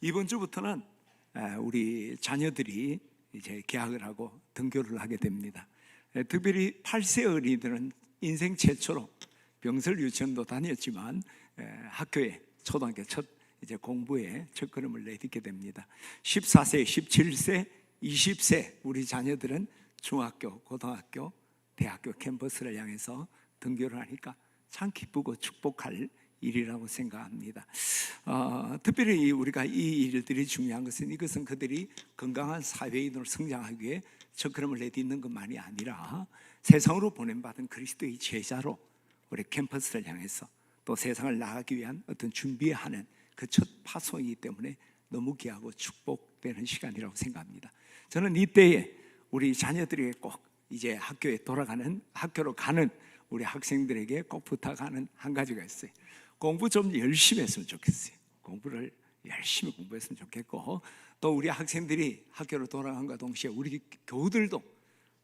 이번 주부터는 우리 자녀들이 이제 개학을 하고 등교를 하게 됩니다. 특별히 8세 어린이들은 인생 최초로 병설 유치원도 다녔지만 학교에 초등학교 첫 이제 공부에 첫걸음을 내딛게 됩니다. 14세, 17세, 20세 우리 자녀들은 중학교, 고등학교, 대학교 캠퍼스를 향해서 등교를 하니까 참 기쁘고 축복할 일이라고 생각합니다. 특별히 우리가 이 일들이 중요한 것은 이것은 그들이 건강한 사회인으로 성장하기 위해 첫걸음을 내딛는 것만이 아니라 세상으로 보냄받은 그리스도의 제자로 우리 캠퍼스를 향해서 또 세상을 나가기 위한 어떤 준비하는 그 첫 파송이기 때문에 너무 귀하고 축복되는 시간이라고 생각합니다. 저는 이때에 우리 자녀들에게 꼭 이제 학교로 가는 우리 학생들에게 꼭 부탁하는 한 가지가 있어요. 공부 좀 열심히 했으면 좋겠어요. 공부를 열심히 공부했으면 좋겠고, 또 우리 학생들이 학교로 돌아간과 동시에 우리 교우들도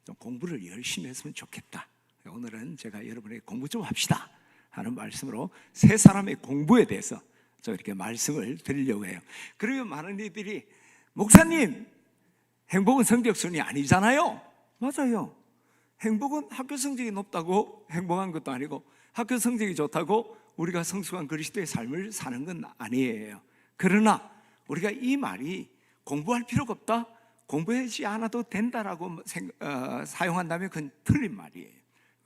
좀 공부를 열심히 했으면 좋겠다. 오늘은 제가 여러분에게 공부 좀 합시다 하는 말씀으로 세 사람의 공부에 대해서 저 이렇게 말씀을 드리려고 해요. 그러면 많은 이들이 목사님, 행복은 성적순이 아니잖아요. 맞아요. 행복은 학교 성적이 높다고 행복한 것도 아니고, 학교 성적이 좋다고 우리가 성숙한 그리스도의 삶을 사는 건 아니에요. 그러나 우리가 이 말이 공부할 필요가 없다, 공부하지 않아도 된다라고 사용한다면 그건 틀린 말이에요.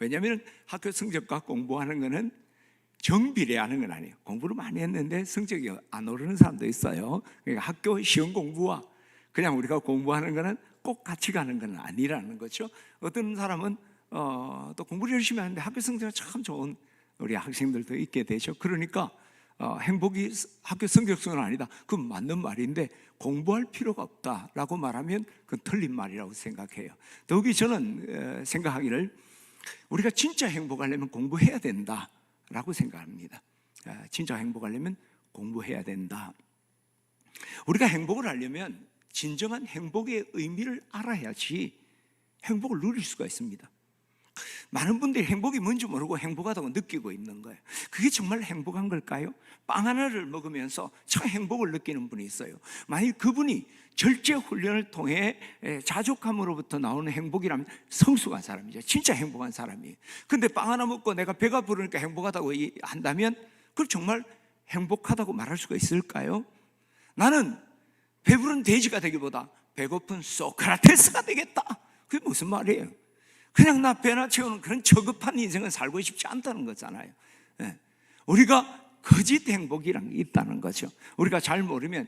왜냐하면 학교 성적과 공부하는 것은 정비례하는 건 아니에요. 공부를 많이 했는데 성적이 안 오르는 사람도 있어요. 그러니까 학교 시험 공부와 그냥 우리가 공부하는 것은 꼭 같이 가는 건 아니라는 거죠. 어떤 사람은 또 공부를 열심히 하는데 학교 성적이 참 좋은 우리 학생들도 있게 되죠. 그러니까 행복이 학교 성적순은 아니다, 그건 맞는 말인데 공부할 필요가 없다라고 말하면 그건 틀린 말이라고 생각해요. 더욱이 저는 생각하기를 우리가 진짜 행복하려면 공부해야 된다라고 생각합니다. 진짜 행복하려면 공부해야 된다. 우리가 행복을 하려면 진정한 행복의 의미를 알아야지 행복을 누릴 수가 있습니다. 많은 분들이 행복이 뭔지 모르고 행복하다고 느끼고 있는 거예요. 그게 정말 행복한 걸까요? 빵 하나를 먹으면서 참 행복을 느끼는 분이 있어요. 만약 그분이 절제 훈련을 통해 자족함으로부터 나오는 행복이라면 성숙한 사람이죠. 진짜 행복한 사람이에요. 근데 빵 하나 먹고 내가 배가 부르니까 행복하다고 한다면 그걸 정말 행복하다고 말할 수가 있을까요? 나는 배부른 돼지가 되기보다 배고픈 소크라테스가 되겠다. 그게 무슨 말이에요? 그냥 나 배나 채우는 그런 저급한 인생은 살고 싶지 않다는 거잖아요. 우리가 거짓 행복이란 게 있다는 거죠. 우리가 잘 모르면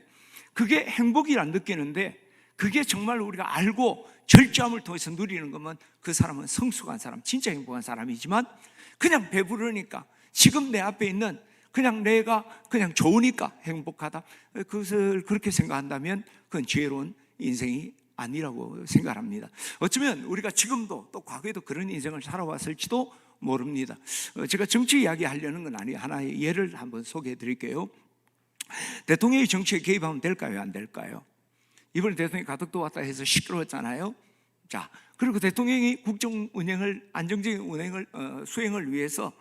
그게 행복이란 느끼는데, 그게 정말 우리가 알고 절제함을 통해서 누리는 거면 그 사람은 성숙한 사람, 진짜 행복한 사람이지만, 그냥 배부르니까 지금 내 앞에 있는 그냥 내가 그냥 좋으니까 행복하다, 그것을 그렇게 생각한다면 그건 지혜로운 인생이 아니라고 생각합니다. 어쩌면 우리가 지금도 또 과거에도 그런 인생을 살아왔을지도 모릅니다. 제가 정치 이야기 하려는 건 아니에요. 하나의 예를 한번 소개해 드릴게요. 대통령이 정치에 개입하면 될까요, 안 될까요? 이번에 대통령이 가덕도 왔다 해서 시끄러웠잖아요. 자, 그리고 대통령이 국정 운영을, 안정적인 운행을 수행을 위해서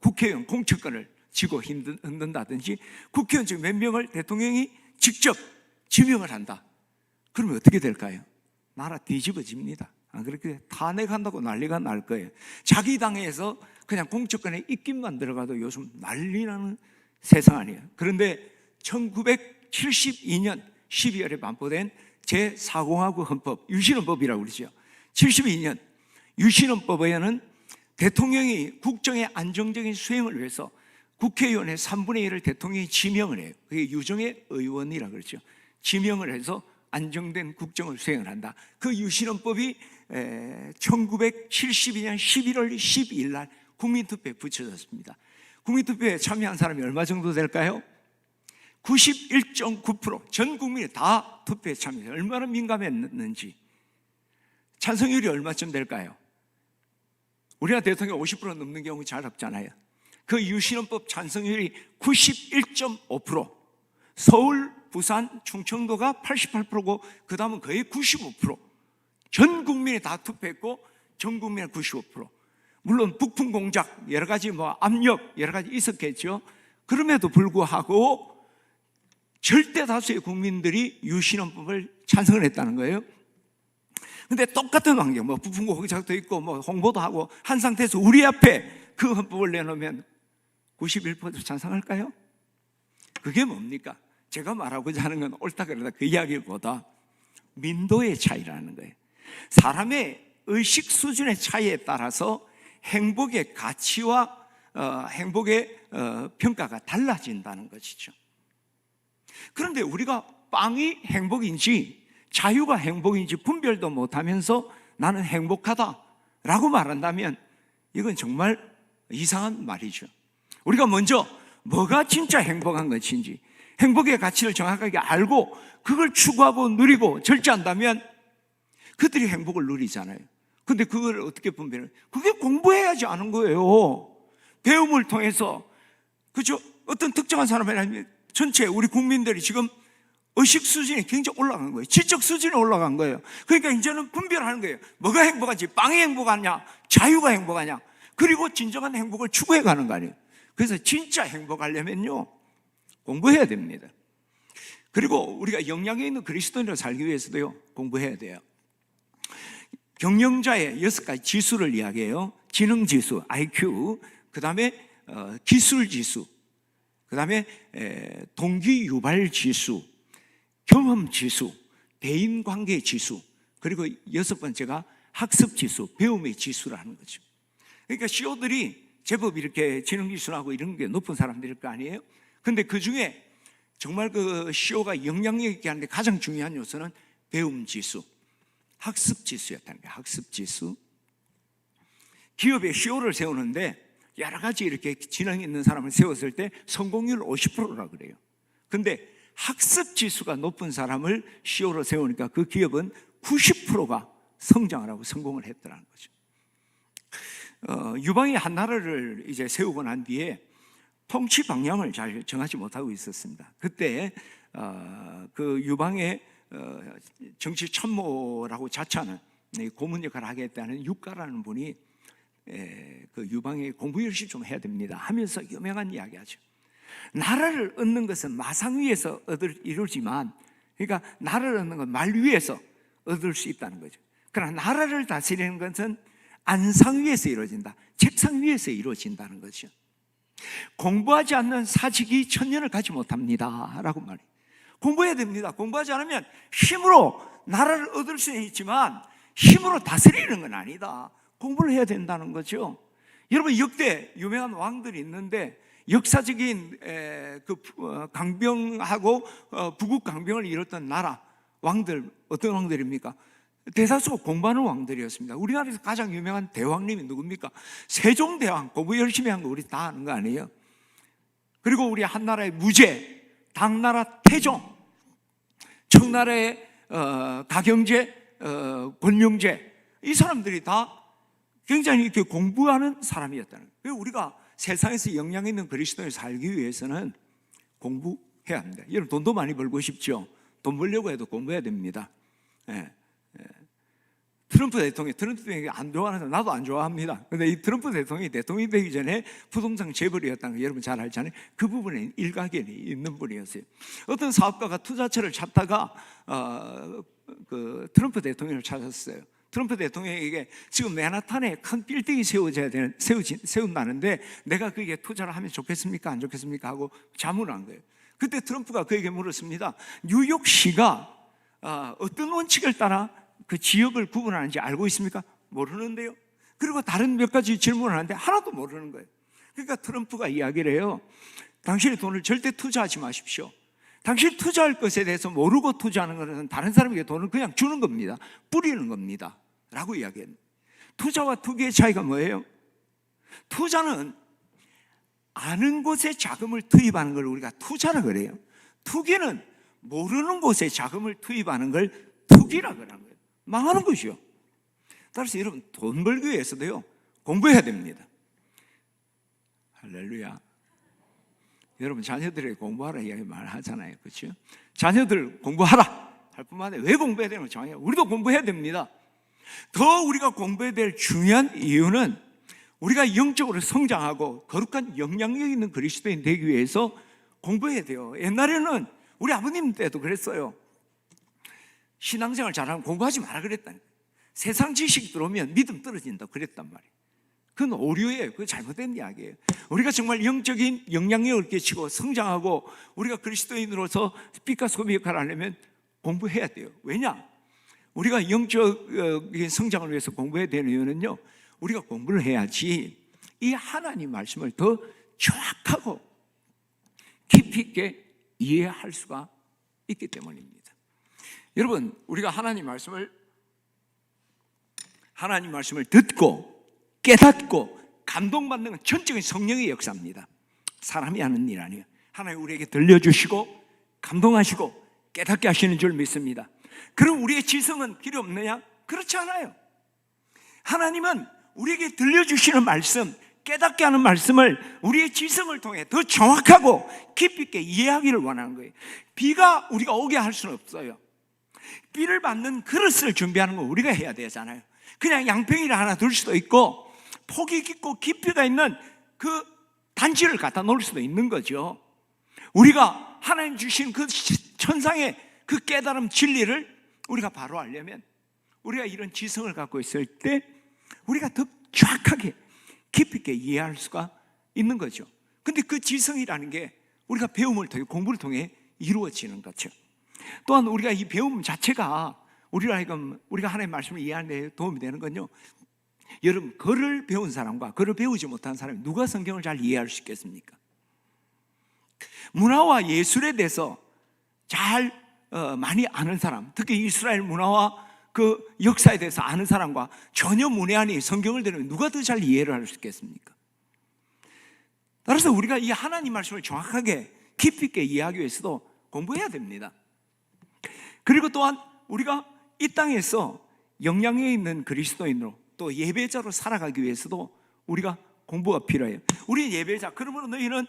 국회의원 공천권을 쥐고 흔든다든지 국회의원 중 몇 명을 대통령이 직접 지명을 한다. 그러면 어떻게 될까요? 나라 뒤집어집니다. 그렇게 탄핵한다고 난리가 날 거예요. 자기 당에서 그냥 공천권에 입김만 들어가도 요즘 난리 나는 세상 아니에요. 그런데 1972년 12월에 반포된 제4공화국 헌법, 유신헌법이라고 그러죠. 72년 유신헌법에는 대통령이 국정의 안정적인 수행을 위해서 국회의원의 3분의 1을 대통령이 지명을 해요. 그게 유정의 의원이라고 그러죠. 지명을 해서 안정된 국정을 수행을 한다. 그 유신헌법이 1972년 11월 12일 날 국민투표에 붙여졌습니다. 국민투표에 참여한 사람이 얼마 정도 될까요? 91.9%, 전 국민이 다 투표에 참여해요. 얼마나 민감했는지. 찬성률이 얼마쯤 될까요? 우리나라 대통령 50% 넘는 경우 잘 없잖아요. 그 유신헌법 찬성률이 91.5%, 서울, 부산, 충청도가 88%고 그 다음은 거의 95%. 전 국민이 다 투표했고 전 국민의 95%. 물론 북풍 공작, 여러 가지 압력 여러 가지 있었겠죠. 그럼에도 불구하고 절대 다수의 국민들이 유신헌법을 찬성을 했다는 거예요. 근데 똑같은 환경, 뭐 부품고 거기도 있고 뭐 홍보도 하고 한 상태에서 우리 앞에 그 헌법을 내놓으면 91% 찬성할까요? 그게 뭡니까? 제가 말하고자 하는 건 옳다 그러다 그 이야기보다 민도의 차이라는 거예요. 사람의 의식 수준의 차이에 따라서 행복의 가치와 행복의 평가가 달라진다는 것이죠. 그런데 우리가 빵이 행복인지 자유가 행복인지 분별도 못하면서 나는 행복하다라고 말한다면 이건 정말 이상한 말이죠. 우리가 먼저 뭐가 진짜 행복한 것인지 행복의 가치를 정확하게 알고 그걸 추구하고 누리고 절제한다면 그들이 행복을 누리잖아요. 근데 그걸 어떻게 분별해요? 그게 공부해야지 아는 거예요. 배움을 통해서, 그죠? 어떤 특정한 사람이 아니면 전체 우리 국민들이 지금 의식 수준이 굉장히 올라간 거예요. 지적 수준이 올라간 거예요. 그러니까 이제는 분별하는 거예요. 뭐가 행복한지, 빵이 행복하냐, 자유가 행복하냐, 그리고 진정한 행복을 추구해 가는 거 아니에요. 그래서 진짜 행복하려면요, 공부해야 됩니다. 그리고 우리가 역량이 있는 그리스도인으로 살기 위해서도요, 공부해야 돼요. 경영자의 6가지 지수를 이야기해요. 지능지수, IQ, 그 다음에 기술지수, 그 다음에 동기유발지수, 경험지수, 대인관계지수, 그리고 6번째가 학습지수, 배움의 지수라는 거죠. 그러니까 CEO들이 제법 이렇게 지능지수하고 이런 게 높은 사람들일 거 아니에요? 근데 그 중에 정말 그 CEO가 영향력 있게 하는데 가장 중요한 요소는 배움지수, 학습지수였다는 거예요. 학습지수. 기업의 CEO를 세우는데 여러 가지 이렇게 지능 있는 사람을 세웠을 때 성공률 50%라 그래요. 근데 학습지수가 높은 사람을 CEO로 세우니까 그 기업은 90%가 성장을 하고 성공을 했더라는 거죠. 유방이 한 나라를 이제 세우고 난 뒤에 통치 방향을 잘 정하지 못하고 있었습니다. 그때 그 유방의 정치 참모라고 자처하는 고문 역할을 하겠다는 육가라는 분이 그 유방의 공부 열심히 좀 해야 됩니다 하면서 유명한 이야기하죠. 나라를 얻는 것은 마상 위에서 이루지만, 그러니까 나라를 얻는 건 말 위에서 얻을 수 있다는 거죠. 그러나 나라를 다스리는 것은 안상 위에서 이루어진다, 책상 위에서 이루어진다는 거죠. 공부하지 않는 사직이 천년을 가지 못합니다 라고 말해요. 공부해야 됩니다. 공부하지 않으면 힘으로 나라를 얻을 수는 있지만 힘으로 다스리는 건 아니다. 공부를 해야 된다는 거죠. 여러분, 역대 유명한 왕들이 있는데 역사적인 그 강병하고 부국 강병을 이뤘던 나라 왕들, 어떤 왕들입니까? 대다수 공부하는 왕들이었습니다. 우리나라에서 가장 유명한 대왕님이 누굽니까? 세종대왕. 공부 열심히 한 거 우리 다 아는 거 아니에요? 그리고 우리 한나라의 무제, 당나라 태종, 청나라의 가경제, 권영제, 이 사람들이 다 굉장히 이렇게 공부하는 사람이었다는 거예요. 우리가 세상에서 역량 있는 그리스도인을 살기 위해서는 공부해야 합니다. 여러분, 돈도 많이 벌고 싶죠? 돈 벌려고 해도 공부해야 됩니다. 트럼프 대통령이 안 좋아하는 사람, 나도 안 좋아합니다. 근데 이 트럼프 대통령이 되기 전에 부동산 재벌이었다는 거 여러분 잘 알잖아요. 그 부분에 일가견이 있는 분이었어요. 어떤 사업가가 투자처를 찾다가 그 트럼프 대통령을 찾았어요. 트럼프 대통령에게 지금 맨하탄에 큰 빌딩이 세운다는데 내가 거기에 투자를 하면 좋겠습니까? 안 좋겠습니까? 하고 자문을 한 거예요. 그때 트럼프가 그에게 물었습니다. 뉴욕시가 어떤 원칙을 따라 그 지역을 구분하는지 알고 있습니까? 모르는데요. 그리고 다른 몇 가지 질문을 하는데 하나도 모르는 거예요. 그러니까 트럼프가 이야기를 해요. 당신의 돈을 절대 투자하지 마십시오. 당신이 투자할 것에 대해서 모르고 투자하는 것은 다른 사람에게 돈을 그냥 주는 겁니다. 뿌리는 겁니다 라고 이야기합니다. 투자와 투기의 차이가 뭐예요? 투자는 아는 곳에 자금을 투입하는 걸 우리가 투자라 그래요. 투기는 모르는 곳에 자금을 투입하는 걸 투기라 그러는 거예요. 망하는 것이요. 따라서 여러분, 돈 벌기 위해서도요, 공부해야 됩니다. 할렐루야. 여러분, 자녀들에게 공부하라 이야기 말하잖아요. 그렇죠? 자녀들 공부하라 할 뿐만 아니라 왜 공부해야 되는 거죠? 우리도 공부해야 됩니다. 더 우리가 공부해야 될 중요한 이유는 우리가 영적으로 성장하고 거룩한 영향력 있는 그리스도인 되기 위해서 공부해야 돼요. 옛날에는 우리 아버님 때도 그랬어요. 신앙생활 잘하면 공부하지 마라 그랬다니. 세상 지식 들어오면 믿음 떨어진다 그랬단 말이에요. 그건 오류예요. 그건 잘못된 이야기예요. 우리가 정말 영적인 영향력을 끼치고 성장하고 우리가 그리스도인으로서 빛과 소비 역할을 하려면 공부해야 돼요. 왜냐? 우리가 영적인 성장을 위해서 공부해야 되는 이유는요, 우리가 공부를 해야지 이 하나님 말씀을 더 정확하고 깊이 있게 이해할 수가 있기 때문입니다. 여러분, 우리가 하나님 말씀을 듣고 깨닫고 감동받는 건 전적인 성령의 역사입니다. 사람이 하는 일 아니에요. 하나님 우리에게 들려주시고 감동하시고 깨닫게 하시는 줄 믿습니다. 그럼 우리의 지성은 필요 없느냐? 그렇지 않아요. 하나님은 우리에게 들려주시는 말씀, 깨닫게 하는 말씀을 우리의 지성을 통해 더 정확하고 깊이 있게 이해하기를 원하는 거예요. 비가 우리가 오게 할 수는 없어요. 비를 받는 그릇을 준비하는 건 우리가 해야 되잖아요. 그냥 양평이를 하나 둘 수도 있고 폭이 깊고 깊이가 있는 그 단지를 갖다 놓을 수도 있는 거죠. 우리가 하나님 주신 그 천상의 그 깨달음 진리를 우리가 바로 알려면 우리가 이런 지성을 갖고 있을 때 우리가 더 정확하게 깊이 있게 이해할 수가 있는 거죠. 근데 그 지성이라는 게 우리가 배움을 통해 공부를 통해 이루어지는 거죠. 또한 우리가 이 배움 자체가 우리가 하나님의 말씀을 이해하는 데 도움이 되는 건요, 여러분, 글을 배운 사람과 글을 배우지 못한 사람이 누가 성경을 잘 이해할 수 있겠습니까? 문화와 예술에 대해서 잘 많이 아는 사람, 특히 이스라엘 문화와 그 역사에 대해서 아는 사람과 전혀 문외한이 성경을 들으면 누가 더 잘 이해를 할 수 있겠습니까? 따라서 우리가 이 하나님 말씀을 정확하게 깊이 있게 이해하기 위해서도 공부해야 됩니다. 그리고 또한 우리가 이 땅에서 영향력 있는 그리스도인으로 또 예배자로 살아가기 위해서도 우리가 공부가 필요해요. 우리 예배자, 그러므로 너희는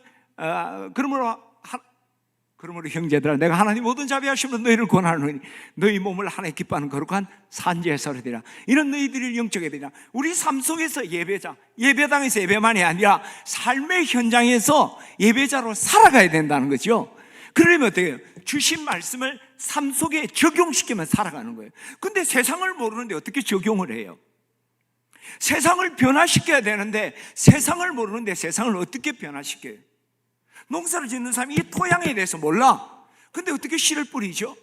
그러므로 형제들아, 내가 하나님 모든 자비하심으로 너희를 권하노니 너희 몸을 하나님 기뻐하는 거룩한 산제사로 드리라. 이런 너희들이 영적에 되냐. 우리 삶 속에서 예배자, 예배당에서 예배만이 아니라 삶의 현장에서 예배자로 살아가야 된다는 거죠. 그러려면 어떻게 해요? 주신 말씀을 삶 속에 적용시키면 살아가는 거예요. 근데 세상을 모르는데 어떻게 적용을 해요? 세상을 변화시켜야 되는데 세상을 모르는데 세상을 어떻게 변화시켜요? 농사를 짓는 사람이 이 토양에 대해서 몰라. 근데 어떻게 씨를 뿌리죠?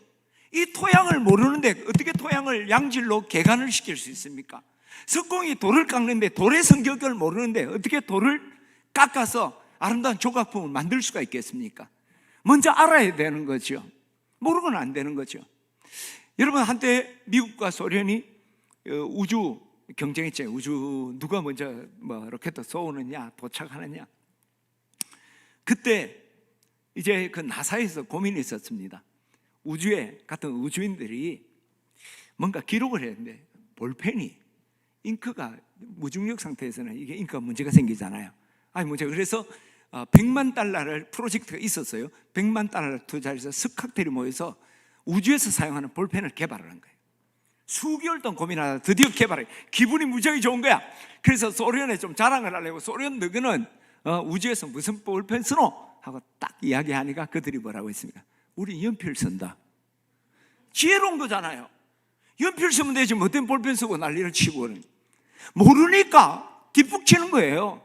이 토양을 모르는데 어떻게 토양을 양질로 개간을 시킬 수 있습니까? 석공이 돌을 깎는데 돌의 성격을 모르는데 어떻게 돌을 깎아서 아름다운 조각품을 만들 수가 있겠습니까? 먼저 알아야 되는 거죠. 모르고는 안 되는 거죠. 여러분, 한때 미국과 소련이 우주 경쟁했죠. 우주 누가 먼저 로켓 쏘느냐 도착하느냐. 그때 이제 그 나사에서 고민이 있었습니다. 우주에 같은 우주인들이 뭔가 기록을 했는데 볼펜이 잉크가 무중력 상태에서는 이게 잉크가 문제가 생기잖아요. 그래서 100만 달러를 프로젝트가 있었어요. 100만 달러를 투자해서 석학들이 모여서 우주에서 사용하는 볼펜을 개발하는 거예요. 수개월 동안 고민하다 드디어 개발해. 기분이 무지하게 좋은 거야. 그래서 소련에 좀 자랑을 하려고 소련 너희는 우주에서 무슨 볼펜 쓰노? 하고 딱 이야기하니까 그들이 뭐라고 했습니까? 우리 연필 쓴다. 지혜로운 거잖아요. 연필 쓰면 되지 못된 볼펜 쓰고 난리를 치고 모르니까 뒷북치는 거예요.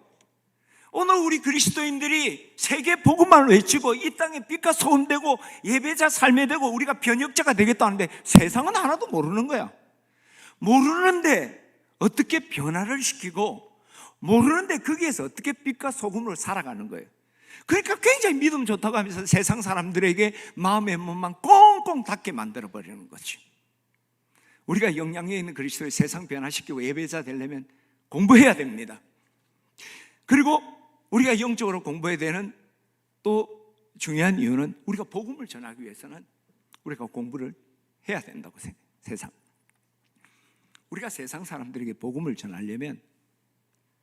오늘 우리 그리스도인들이 세계 복음만을 외치고 이 땅에 빛과 소금 되고 예배자 삶에 되고 우리가 변혁자가 되겠다는데 세상은 하나도 모르는 거야. 모르는데 어떻게 변화를 시키고 모르는데 거기에서 어떻게 빛과 소금으로 살아가는 거예요. 그러니까 굉장히 믿음 좋다고 하면서 세상 사람들에게 마음의 문만 꽁꽁 닫게 만들어버리는 거지. 우리가 영향력 있는 그리스도의 세상 변화시키고 예배자 되려면 공부해야 됩니다. 그리고 우리가 영적으로 공부해야 되는 또 중요한 이유는 우리가 복음을 전하기 위해서는 우리가 공부를 해야 된다고 생각해요. 우리가 세상 사람들에게 복음을 전하려면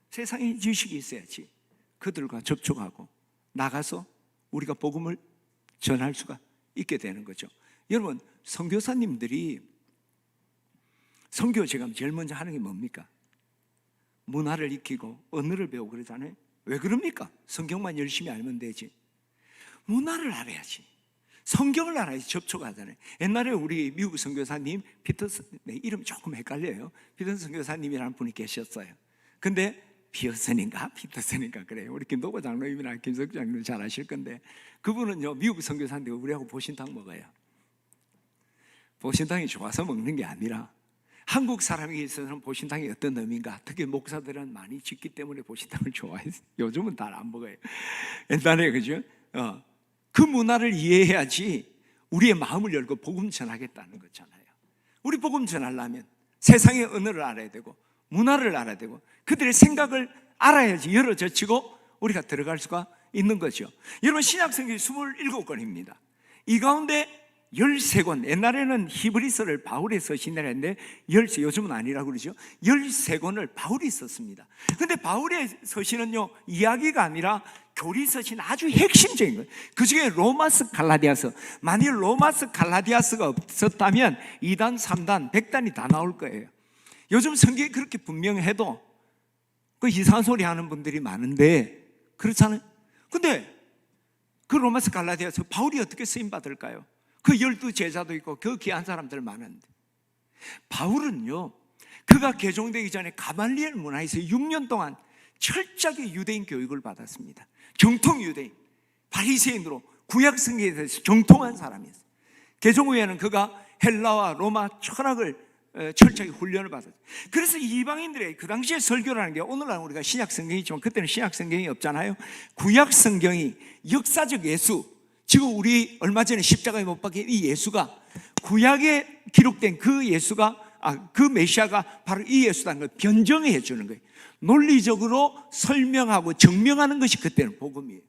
세상의 지식이 있어야지 그들과 접촉하고 나가서 우리가 복음을 전할 수가 있게 되는 거죠. 여러분, 선교사님들이 선교 제가 제일 먼저 하는 게 뭡니까? 문화를 익히고 언어를 배우고 그러잖아요. 왜 그럽니까? 성경만 열심히 알면 되지. 문화를 알아야지. 성경을 알아야지 접촉하잖아요. 옛날에 우리 미국 선교사님 피터슨, 이름 조금 헷갈려요. 피터슨 선교사님이라는 분이 계셨어요. 근데 피어슨인가 피터슨인가 그래요. 우리 김도보 장로님이나 김석 장로님 잘 아실 건데, 그분은요 미국 선교사인데 우리하고 보신탕 먹어요. 보신탕이 좋아서 먹는 게 아니라 한국 사람에게 있어서는 보신탕이 어떤 의미인가, 특히 목사들은 많이 짓기 때문에 보신탕을 좋아해요. 요즘은 잘 안 먹어요. 옛날에 그죠? 그 문화를 이해해야지 우리의 마음을 열고 복음 전하겠다는 거잖아요. 우리 복음 전하려면 세상의 언어를 알아야 되고 문화를 알아야 되고 그들의 생각을 알아야지 열어젖히고 우리가 들어갈 수가 있는 거죠. 여러분, 신약성경이 27권입니다. 이 가운데 13권, 옛날에는 히브리서를 바울이 쓰신다고 했는데 요즘은 아니라고 그러죠. 13권을 바울이 썼습니다. 근데 바울의 서신은요 이야기가 아니라 교리 서신 아주 핵심적인 거예요. 그 중에 로마서, 갈라디아서, 만일 로마서, 갈라디아서가 없었다면 2단, 3단, 100단이 다 나올 거예요. 요즘 성경이 그렇게 분명해도 그 이상한 소리 하는 분들이 많은데 그렇잖아요. 근데 그 로마서, 갈라디아서 바울이 어떻게 쓰임 받을까요? 그 12 제자도 있고 그 귀한 사람들 많은데, 바울은요 그가 개종되기 전에 가말리엘 문화에서 6년 동안 철저하게 유대인 교육을 받았습니다. 정통 유대인, 바리새인으로 구약 성경에 대해서 정통한 사람이었어요. 개종 후에는 그가 헬라와 로마 철학을 철저하게 훈련을 받았어요. 그래서 이방인들의 그 당시에 설교라는 게, 오늘날 우리가 신약 성경이 있지만 그때는 신약 성경이 없잖아요. 구약 성경이 역사적 예수, 지금 우리 얼마 전에 십자가에 못 박힌 이 예수가, 구약에 기록된 그 예수가, 그 메시아가 바로 이 예수라는 걸 변정해 주는 거예요. 논리적으로 설명하고 증명하는 것이 그때는 복음이에요.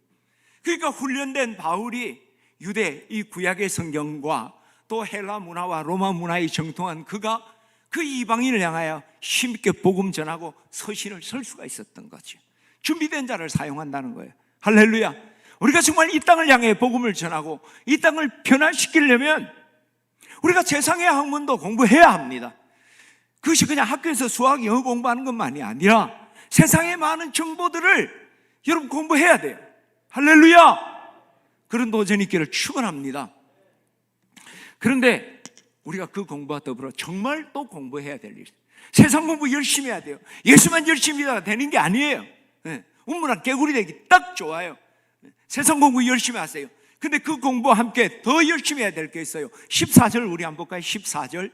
그러니까 훈련된 바울이 유대 이 구약의 성경과 또 헬라 문화와 로마 문화에 정통한 그가 그 이방인을 향하여 힘있게 복음 전하고 서신을 쓸 수가 있었던 거죠. 준비된 자를 사용한다는 거예요. 할렐루야. 우리가 정말 이 땅을 향해 복음을 전하고 이 땅을 변화시키려면 우리가 세상의 학문도 공부해야 합니다. 그것이 그냥 학교에서 수학, 영어 공부하는 것만이 아니라 세상의 많은 정보들을 여러분 공부해야 돼요. 할렐루야. 그런 도전이 있기를 축원합니다. 그런데 우리가 그 공부와 더불어 정말 또 공부해야 될 일, 세상 공부 열심히 해야 돼요. 예수만 열심히 해야 되는 게 아니에요. 운문학 개구리 되기 딱 좋아요. 세상 공부 열심히 하세요. 근데 그 공부와 함께 더 열심히 해야 될 게 있어요. 14절 우리 한번 볼까요? 14절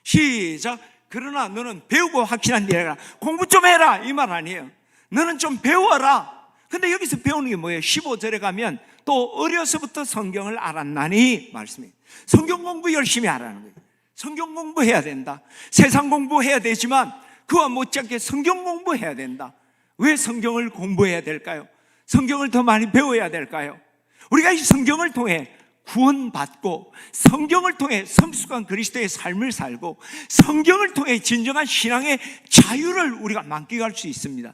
시작. 그러나 너는 배우고 확신한 일 해라. 공부 좀 해라 이 말 아니에요. 너는 좀 배워라. 근데 여기서 배우는 게 뭐예요? 15절에 가면 또 어려서부터 성경을 알았나니 말씀이에요. 성경 공부 열심히 하라는 거예요. 성경 공부해야 된다. 세상 공부해야 되지만 그와 못지않게 성경 공부해야 된다. 왜 성경을 공부해야 될까요? 성경을 더 많이 배워야 될까요? 우리가 이 성경을 통해 구원받고 성경을 통해 성숙한 그리스도의 삶을 살고 성경을 통해 진정한 신앙의 자유를 우리가 만끽할 수 있습니다.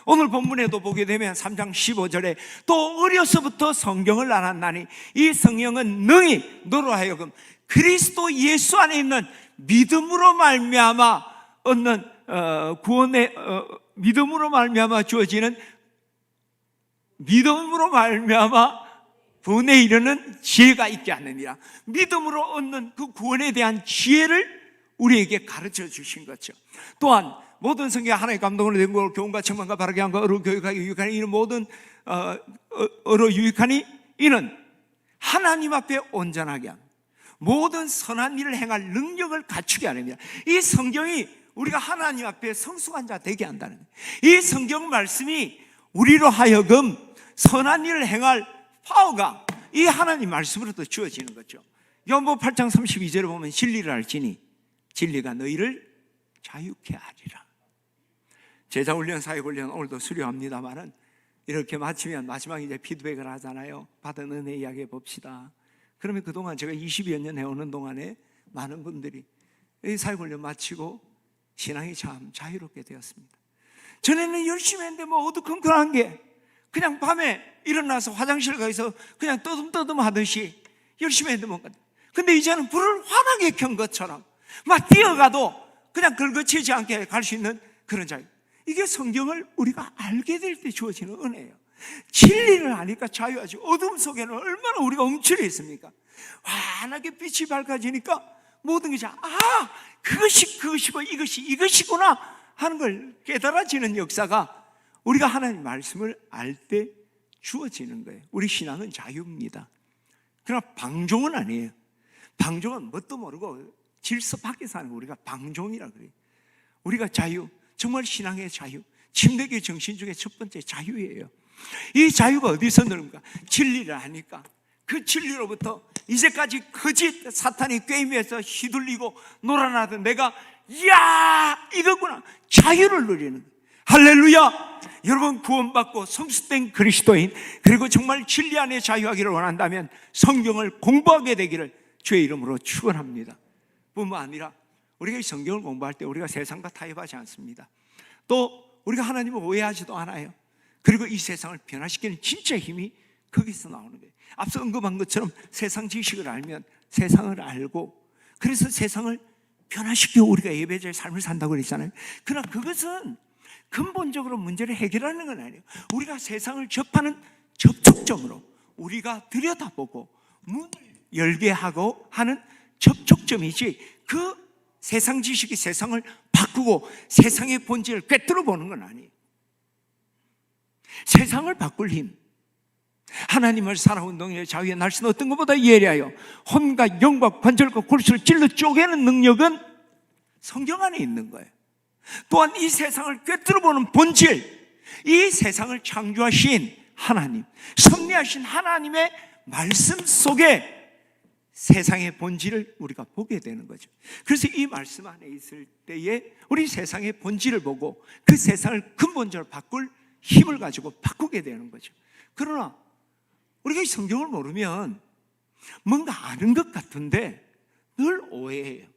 오늘 본문에도 보게 되면 3장 15절에 또 어려서부터 성경을 알았나니 이 성령은 능히 너로 하여금 그리스도 예수 안에 있는 믿음으로 말미암아 얻는 구원의 믿음으로 말미암아 주어지는, 믿음으로 말미암아 구원에 이르는 지혜가 있게 하느니라. 믿음으로 얻는 그 구원에 대한 지혜를 우리에게 가르쳐 주신 거죠. 또한 모든 성경 하나님의 감동으로 된 걸 교훈과 책망과 바르게 한과 어로 교육하기 유익하니 이는 모든 어로 유익하니 이는 하나님 앞에 온전하게 하는 모든 선한 일을 행할 능력을 갖추게 하느니라. 이 성경이 우리가 하나님 앞에 성숙한 자 되게 한다는 거예요. 이 성경 말씀이 우리로 하여금 선한 일을 행할 파워가 이 하나님 말씀으로도 주어지는 거죠. 요한복음 8장 32절에 보면 진리를 알지니 진리가 너희를 자유케 하리라. 제자훈련, 사역훈련 오늘도 수료합니다만은 이렇게 마치면 마지막에 이제 피드백을 하잖아요. 받은 은혜 이야기해 봅시다. 그러면 그동안 제가 20여 년 해오는 동안에 많은 분들이 이 사역훈련 마치고 신앙이 참 자유롭게 되었습니다. 전에는 열심히 했는데 뭐 어두컴컴한 게 그냥 밤에 일어나서 화장실 가서 그냥 떠듬떠듬 하듯이 열심히 했는데 뭔가, 근데 이제는 불을 환하게 켠 것처럼 막 뛰어가도 그냥 걸거치지 않게 갈 수 있는 그런 자유. 이게 성경을 우리가 알게 될 때 주어지는 은혜예요. 진리를 아니까 자유하지. 어둠 속에는 얼마나 우리가 움츠려 있습니까? 환하게 빛이 밝아지니까 모든 것이 그것이 그것이고 이것이 이것이구나 하는 걸 깨달아지는 역사가 우리가 하나님 말씀을 알 때 주어지는 거예요. 우리 신앙은 자유입니다. 그러나 방종은 아니에요. 방종은 뭣도 모르고 질서 밖에서 하는 거 우리가 방종이라 그래요. 우리가 자유, 정말 신앙의 자유, 침례교의 정신 중에 첫 번째 자유예요. 이 자유가 어디서 느는가? 진리를 아니까 그 진리로부터 이제까지 거짓 사탄이 꾀임에서 휘둘리고 놀아나던 내가 이야 이거구나 자유를 누리는 거예요. 할렐루야. 여러분 구원받고 성수된 그리스도인 그리고 정말 진리 안에 자유하기를 원한다면 성경을 공부하게 되기를 주의 이름으로 축원합니다. 뿐만 아니라 우리가 이 성경을 공부할 때 우리가 세상과 타협하지 않습니다. 또 우리가 하나님을 오해하지도 않아요. 그리고 이 세상을 변화시키는 진짜 힘이 거기서 나오는 거예요. 앞서 언급한 것처럼 세상 지식을 알면 세상을 알고 그래서 세상을 변화시키고 우리가 예배자의 삶을 산다고 그랬잖아요. 그러나 그것은 근본적으로 문제를 해결하는 건 아니에요. 우리가 세상을 접하는 접촉점으로 우리가 들여다보고 문을 열게 하고 하는 접촉점이지 그 세상 지식이 세상을 바꾸고 세상의 본질을 꿰뚫어 보는 건 아니에요. 세상을 바꿀 힘, 하나님을 살아온 동의 자유의 날씨는 어떤 것보다 예리하여 혼과 영과 관절과 골수를 찔러 쪼개는 능력은 성경 안에 있는 거예요. 또한 이 세상을 꿰뚫어 보는 본질, 이 세상을 창조하신 하나님, 섭리하신 하나님의 말씀 속에 세상의 본질을 우리가 보게 되는 거죠. 그래서 이 말씀 안에 있을 때에 우리 세상의 본질을 보고 그 세상을 근본적으로 바꿀 힘을 가지고 바꾸게 되는 거죠. 그러나 우리가 이 성경을 모르면 뭔가 아는 것 같은데 늘 오해해요.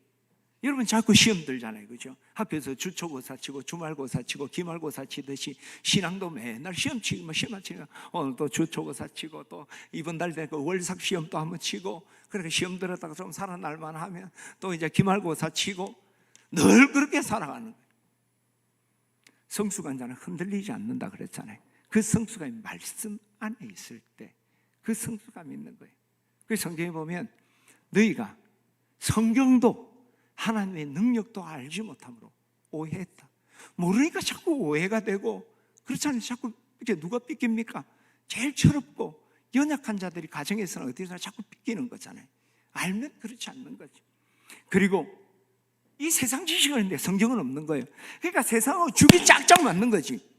여러분 자꾸 시험 들잖아요, 그죠? 학교에서 주초고사 치고 주말고사 치고 기말고사 치듯이 신앙도 맨날 시험 치고 시험 치고 오늘 또 주초고사 치고 또 이번 달 되니까 월삭 시험 또 한번 치고 그렇게 시험 들었다가 좀 살아날만 하면 또 이제 기말고사 치고 늘 그렇게 살아가는 거예요. 성수관자는 흔들리지 않는다 그랬잖아요. 그 성수감이 말씀 안에 있을 때 그 성수감이 있는 거예요. 그 성경에 보면 너희가 성경도 하나님의 능력도 알지 못함으로 오해했다. 모르니까 자꾸 오해가 되고 그렇잖아요. 자꾸 이렇게 누가 삐깁니까? 제일 철없고 연약한 자들이 가정에서는 어디서나 자꾸 삐끼는 거잖아요. 알면 그렇지 않는 거죠. 그리고 이 세상 지식은 있는데 성경은 없는 거예요. 그러니까 세상하고 죽이 짝짝 맞는 거지.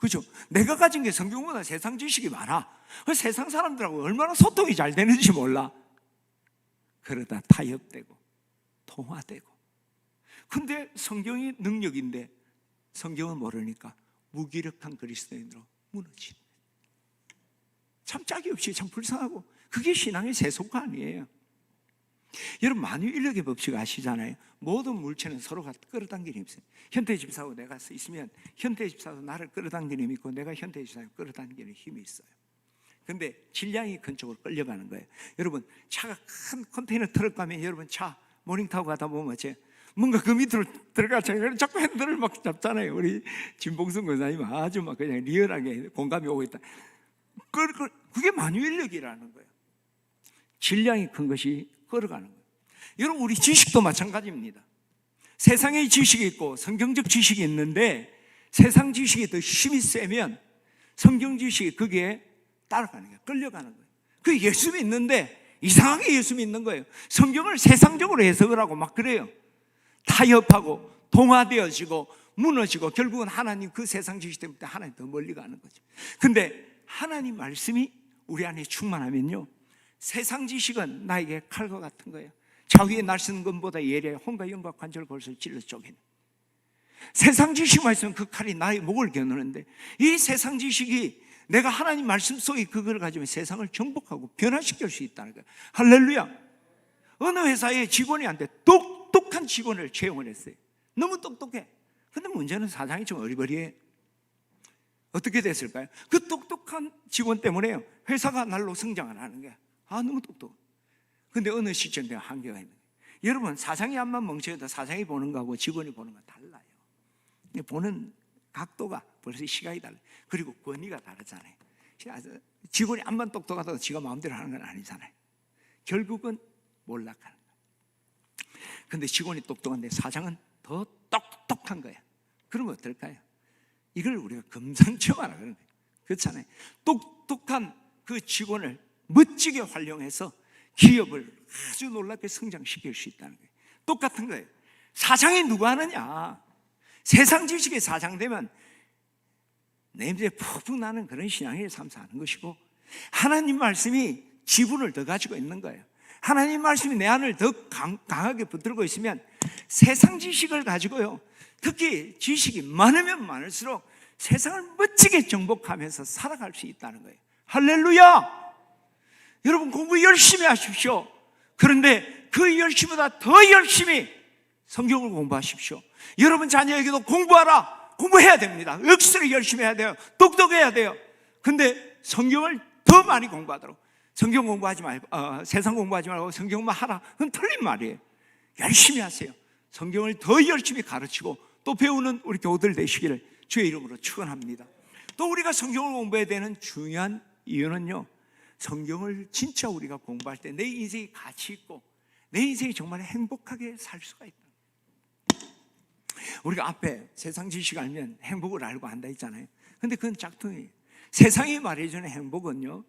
그죠? 내가 가진 게 성경보다 세상 지식이 많아. 세상 사람들하고 얼마나 소통이 잘 되는지 몰라. 그러다 타협되고 통화되고. 근데 성경이 능력인데 성경은 모르니까 무기력한 그리스도인으로 무너지는. 참 짝이 없이 참 불쌍하고 그게 신앙의 세속화 아니에요. 여러분 만유인력의 법칙 아시잖아요. 모든 물체는 서로가 끌어당기는 힘이 있어요. 현대집사하고 내가 있으면 현대집사도 나를 끌어당기는 힘이 있고 내가 현대집사를 끌어당기는 힘이 있어요. 근데 질량이 큰 쪽으로 끌려가는 거예요. 여러분 차가 큰 컨테이너 트럭 가면 여러분 차 모닝 타고 가다 보면 뭔가 그 밑으로 들어가잖아요. 자꾸 핸들을 막 잡잖아요. 우리 진봉승 권사님 아주 막 그냥 리얼하게 공감이 오고 있다. 그게 만유인력이라는 거예요. 질량이 큰 것이 걸어가는 거예요. 여러분 우리 지식도 마찬가지입니다. 세상의 지식이 있고 성경적 지식이 있는데 세상 지식이 더 힘이 세면 성경 지식이 거기에 따라가는 거예요. 끌려가는 거예요. 그 예수 믿는데 이상하게 예수 믿는 거예요. 성경을 세상적으로 해석을 하고 막 그래요. 타협하고 동화되어지고 무너지고 결국은 하나님 그 세상 지식 때문에 하나님 더 멀리 가는 거죠. 근데 하나님 말씀이 우리 안에 충만하면요 세상 지식은 나에게 칼과 같은 거예요. 자위에 날쓰는 것보다 예리해 혼과 영과 관절 골수를 찔러 쪼개는. 세상 지식만 있으면 그 칼이 나의 목을 겨누는데 이 세상 지식이 내가 하나님 말씀 속에 그걸 가지면 세상을 정복하고 변화시킬 수 있다는 거예요. 할렐루야. 어느 회사에 직원이한테 똑똑한 직원을 채용을 했어요. 너무 똑똑해. 근데 문제는 사장이 좀 어리버리해. 어떻게 됐을까요? 그 똑똑한 직원 때문에요 회사가 날로 성장을 하는 거야. 너무 똑똑해. 근데 어느 시점에 한계가 있는 거예요. 여러분 사장이 앞만 멍청해도 사장이 보는 거하고 직원이 보는 건 달라요. 보는 각도가 벌써 시각이 달라요. 그리고 권위가 다르잖아요. 직원이 암만 똑똑하다고 지가 마음대로 하는 건 아니잖아요. 결국은 몰락하는 거예요. 근데 직원이 똑똑한데 사장은 더 똑똑한 거야. 그러면 어떨까요? 이걸 우리가 금상첨화라 그러는 거예요. 그렇잖아요. 똑똑한 그 직원을 멋지게 활용해서 기업을 아주 놀랍게 성장시킬 수 있다는 거예요. 똑같은 거예요. 사장이 누가 하느냐? 세상 지식의 사장 되면 냄새 푹푹 나는 그런 신앙의 삶 사는 것이고, 하나님 말씀이 지분을 더 가지고 있는 거예요. 하나님 말씀이 내 안을 더 강하게 붙들고 있으면 세상 지식을 가지고요, 특히 지식이 많으면 많을수록 세상을 멋지게 정복하면서 살아갈 수 있다는 거예요. 할렐루야! 여러분 공부 열심히 하십시오. 그런데 그 열심보다 더 열심히 성경을 공부하십시오. 여러분 자녀에게도 공부해야 됩니다. 억수로 열심히 해야 돼요. 똑똑해야 돼요. 근데 성경을 더 많이 공부하도록. 성경 공부하지 말고 세상 공부하지 말고 성경만 하라. 그건 틀린 말이에요. 열심히 하세요. 성경을 더 열심히 가르치고 또 배우는 우리 교우들 되시기를 주의 이름으로 축원합니다. 또 우리가 성경을 공부해야 되는 중요한 이유는요, 성경을 진짜 우리가 공부할 때 내 인생이 가치 있고 내 인생이 정말 행복하게 살 수가 있다. 우리가 앞에 세상 지식 알면 행복을 알고 한다 했잖아요. 근데 그건 짝퉁이에요. 세상이 말해주는 행복은요,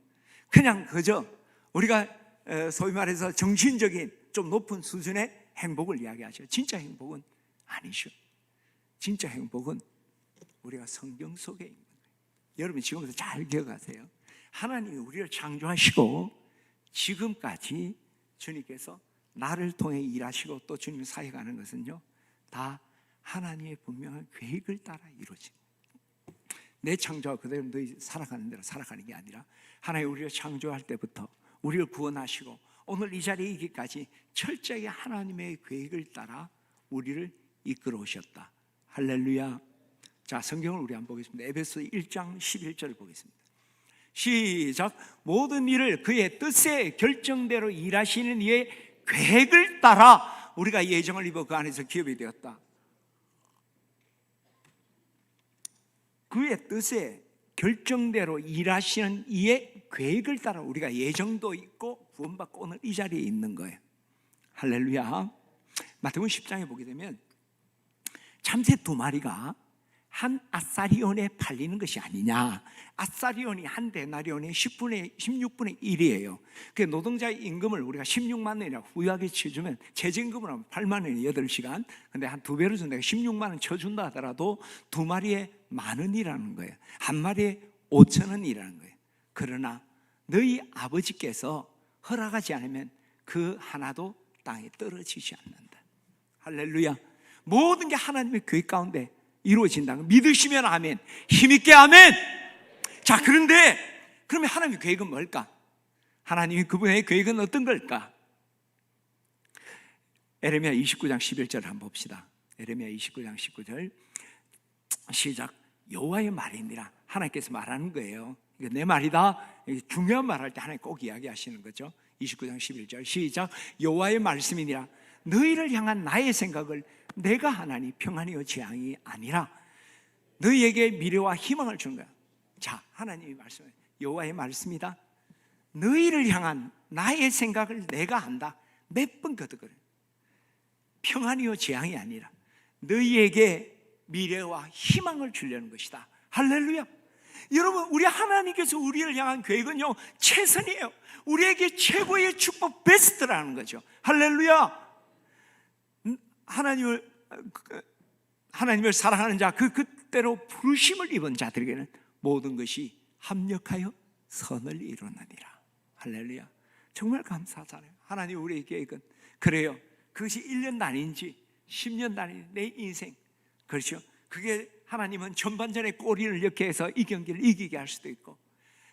그냥 그저 우리가 소위 말해서 정신적인 좀 높은 수준의 행복을 이야기하죠. 진짜 행복은 아니죠. 진짜 행복은 우리가 성경 속에 있는 거예요. 여러분 지금부터 잘 기억하세요. 하나님이 우리를 창조하시고 지금까지 주님께서 나를 통해 일하시고 또 주님 사역하는 것은요, 다 하나님의 분명한 계획을 따라 이루어진 거예요. 내 창조와 그대로 너희 살아가는 대로 살아가는 게 아니라 하나님 우리를 창조할 때부터 우리를 구원하시고 오늘 이 자리에 이기까지 철저하게 하나님의 계획을 따라 우리를 이끌어 오셨다. 할렐루야. 자, 성경을 우리 한번 보겠습니다. 에베소 1장 11절을 보겠습니다. 시작. 모든 일을 그의 뜻의 결정대로 일하시는 이의 계획을 따라 우리가 예정을 입어 그 안에서 기업이 되었다. 그의 뜻의 결정대로 일하시는 이의 계획을 따라 우리가 예정도 있고 구원받고 오늘 이 자리에 있는 거예요. 할렐루야. 마태복음 10장에 보게 되면 참새 두 마리가 한 아사리온에 팔리는 것이 아니냐. 아사리온이 한 데나리온의 16분의 1이에요. 그 노동자의 임금을 우리가 16만 원이라 후하게 쳐주면 최저임금으로 하면 8만 원이 8시간. 근데 한 2배로 준다. 16만 원 쳐준다 하더라도 두 마리에 10,000원이라는 거예요. 한 마리에 5,000원이라는 거예요. 그러나 너희 아버지께서 허락하지 않으면 그 하나도 땅에 떨어지지 않는다. 할렐루야. 모든 게 하나님의 계획 가운데 이루어진다는 거 믿으시면 아멘, 힘있게 아멘. 자, 그런데 그러면 하나님의 계획은 뭘까? 하나님의 그분의 계획은 어떤 걸까? 에레미야 29장 11절 한번 봅시다. 에레미야 29장 19절 시작. 여호와의 말이니라. 하나님께서 말하는 거예요. 이거 내 말이다. 중요한 말할 때 하나님 꼭 이야기하시는 거죠. 29장 11절 시작. 여호와의 말씀이니라. 너희를 향한 나의 생각을 내가 하나니 평안이요 재앙이 아니라 너희에게 미래와 희망을 주는 거야. 자, 하나님이 말씀해. 여호와의 말씀이다. 너희를 향한 나의 생각을 내가 한다. 몇 번 거듭거려. 평안이요 재앙이 아니라 너희에게 미래와 희망을 주려는 것이다. 할렐루야. 여러분, 우리 하나님께서 우리를 향한 계획은요 최선이에요. 우리에게 최고의 축복, 베스트라는 거죠. 할렐루야. 하나님을 사랑하는 자, 그때로 부르심을 입은 자들에게는 모든 것이 합력하여 선을 이루느니라. 할렐루야. 정말 감사하잖아요. 하나님 우리의 계획은 그래요. 그것이 1년 단위인지 10년 단위 내 인생, 그렇죠. 그게 하나님은 전반전에 꼬리를 이렇게 해서 이 경기를 이기게 할 수도 있고,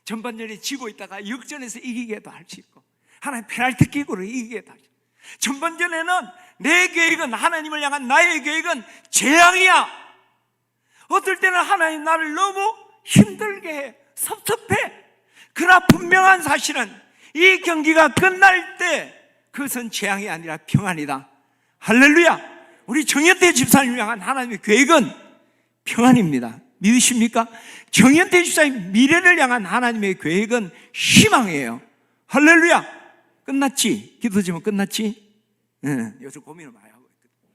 전반전에 지고 있다가 역전해서 이기게도 할 수 있고, 하나님 페널티킥으로 이기게도 할 수 있고, 전반전에는 내 계획은, 하나님을 향한 나의 계획은 재앙이야. 어떨 때는 하나님 나를 너무 힘들게 해, 섭섭해. 그러나 분명한 사실은 이 경기가 끝날 때 그것은 재앙이 아니라 평안이다. 할렐루야. 우리 정현태 집사님을 향한 하나님의 계획은 평안입니다. 믿으십니까? 정현태 집사님 미래를 향한 하나님의 계획은 희망이에요. 할렐루야. 끝났지? 기도 제목 끝났지? 요즘 고민을 많이 하고 있거든요.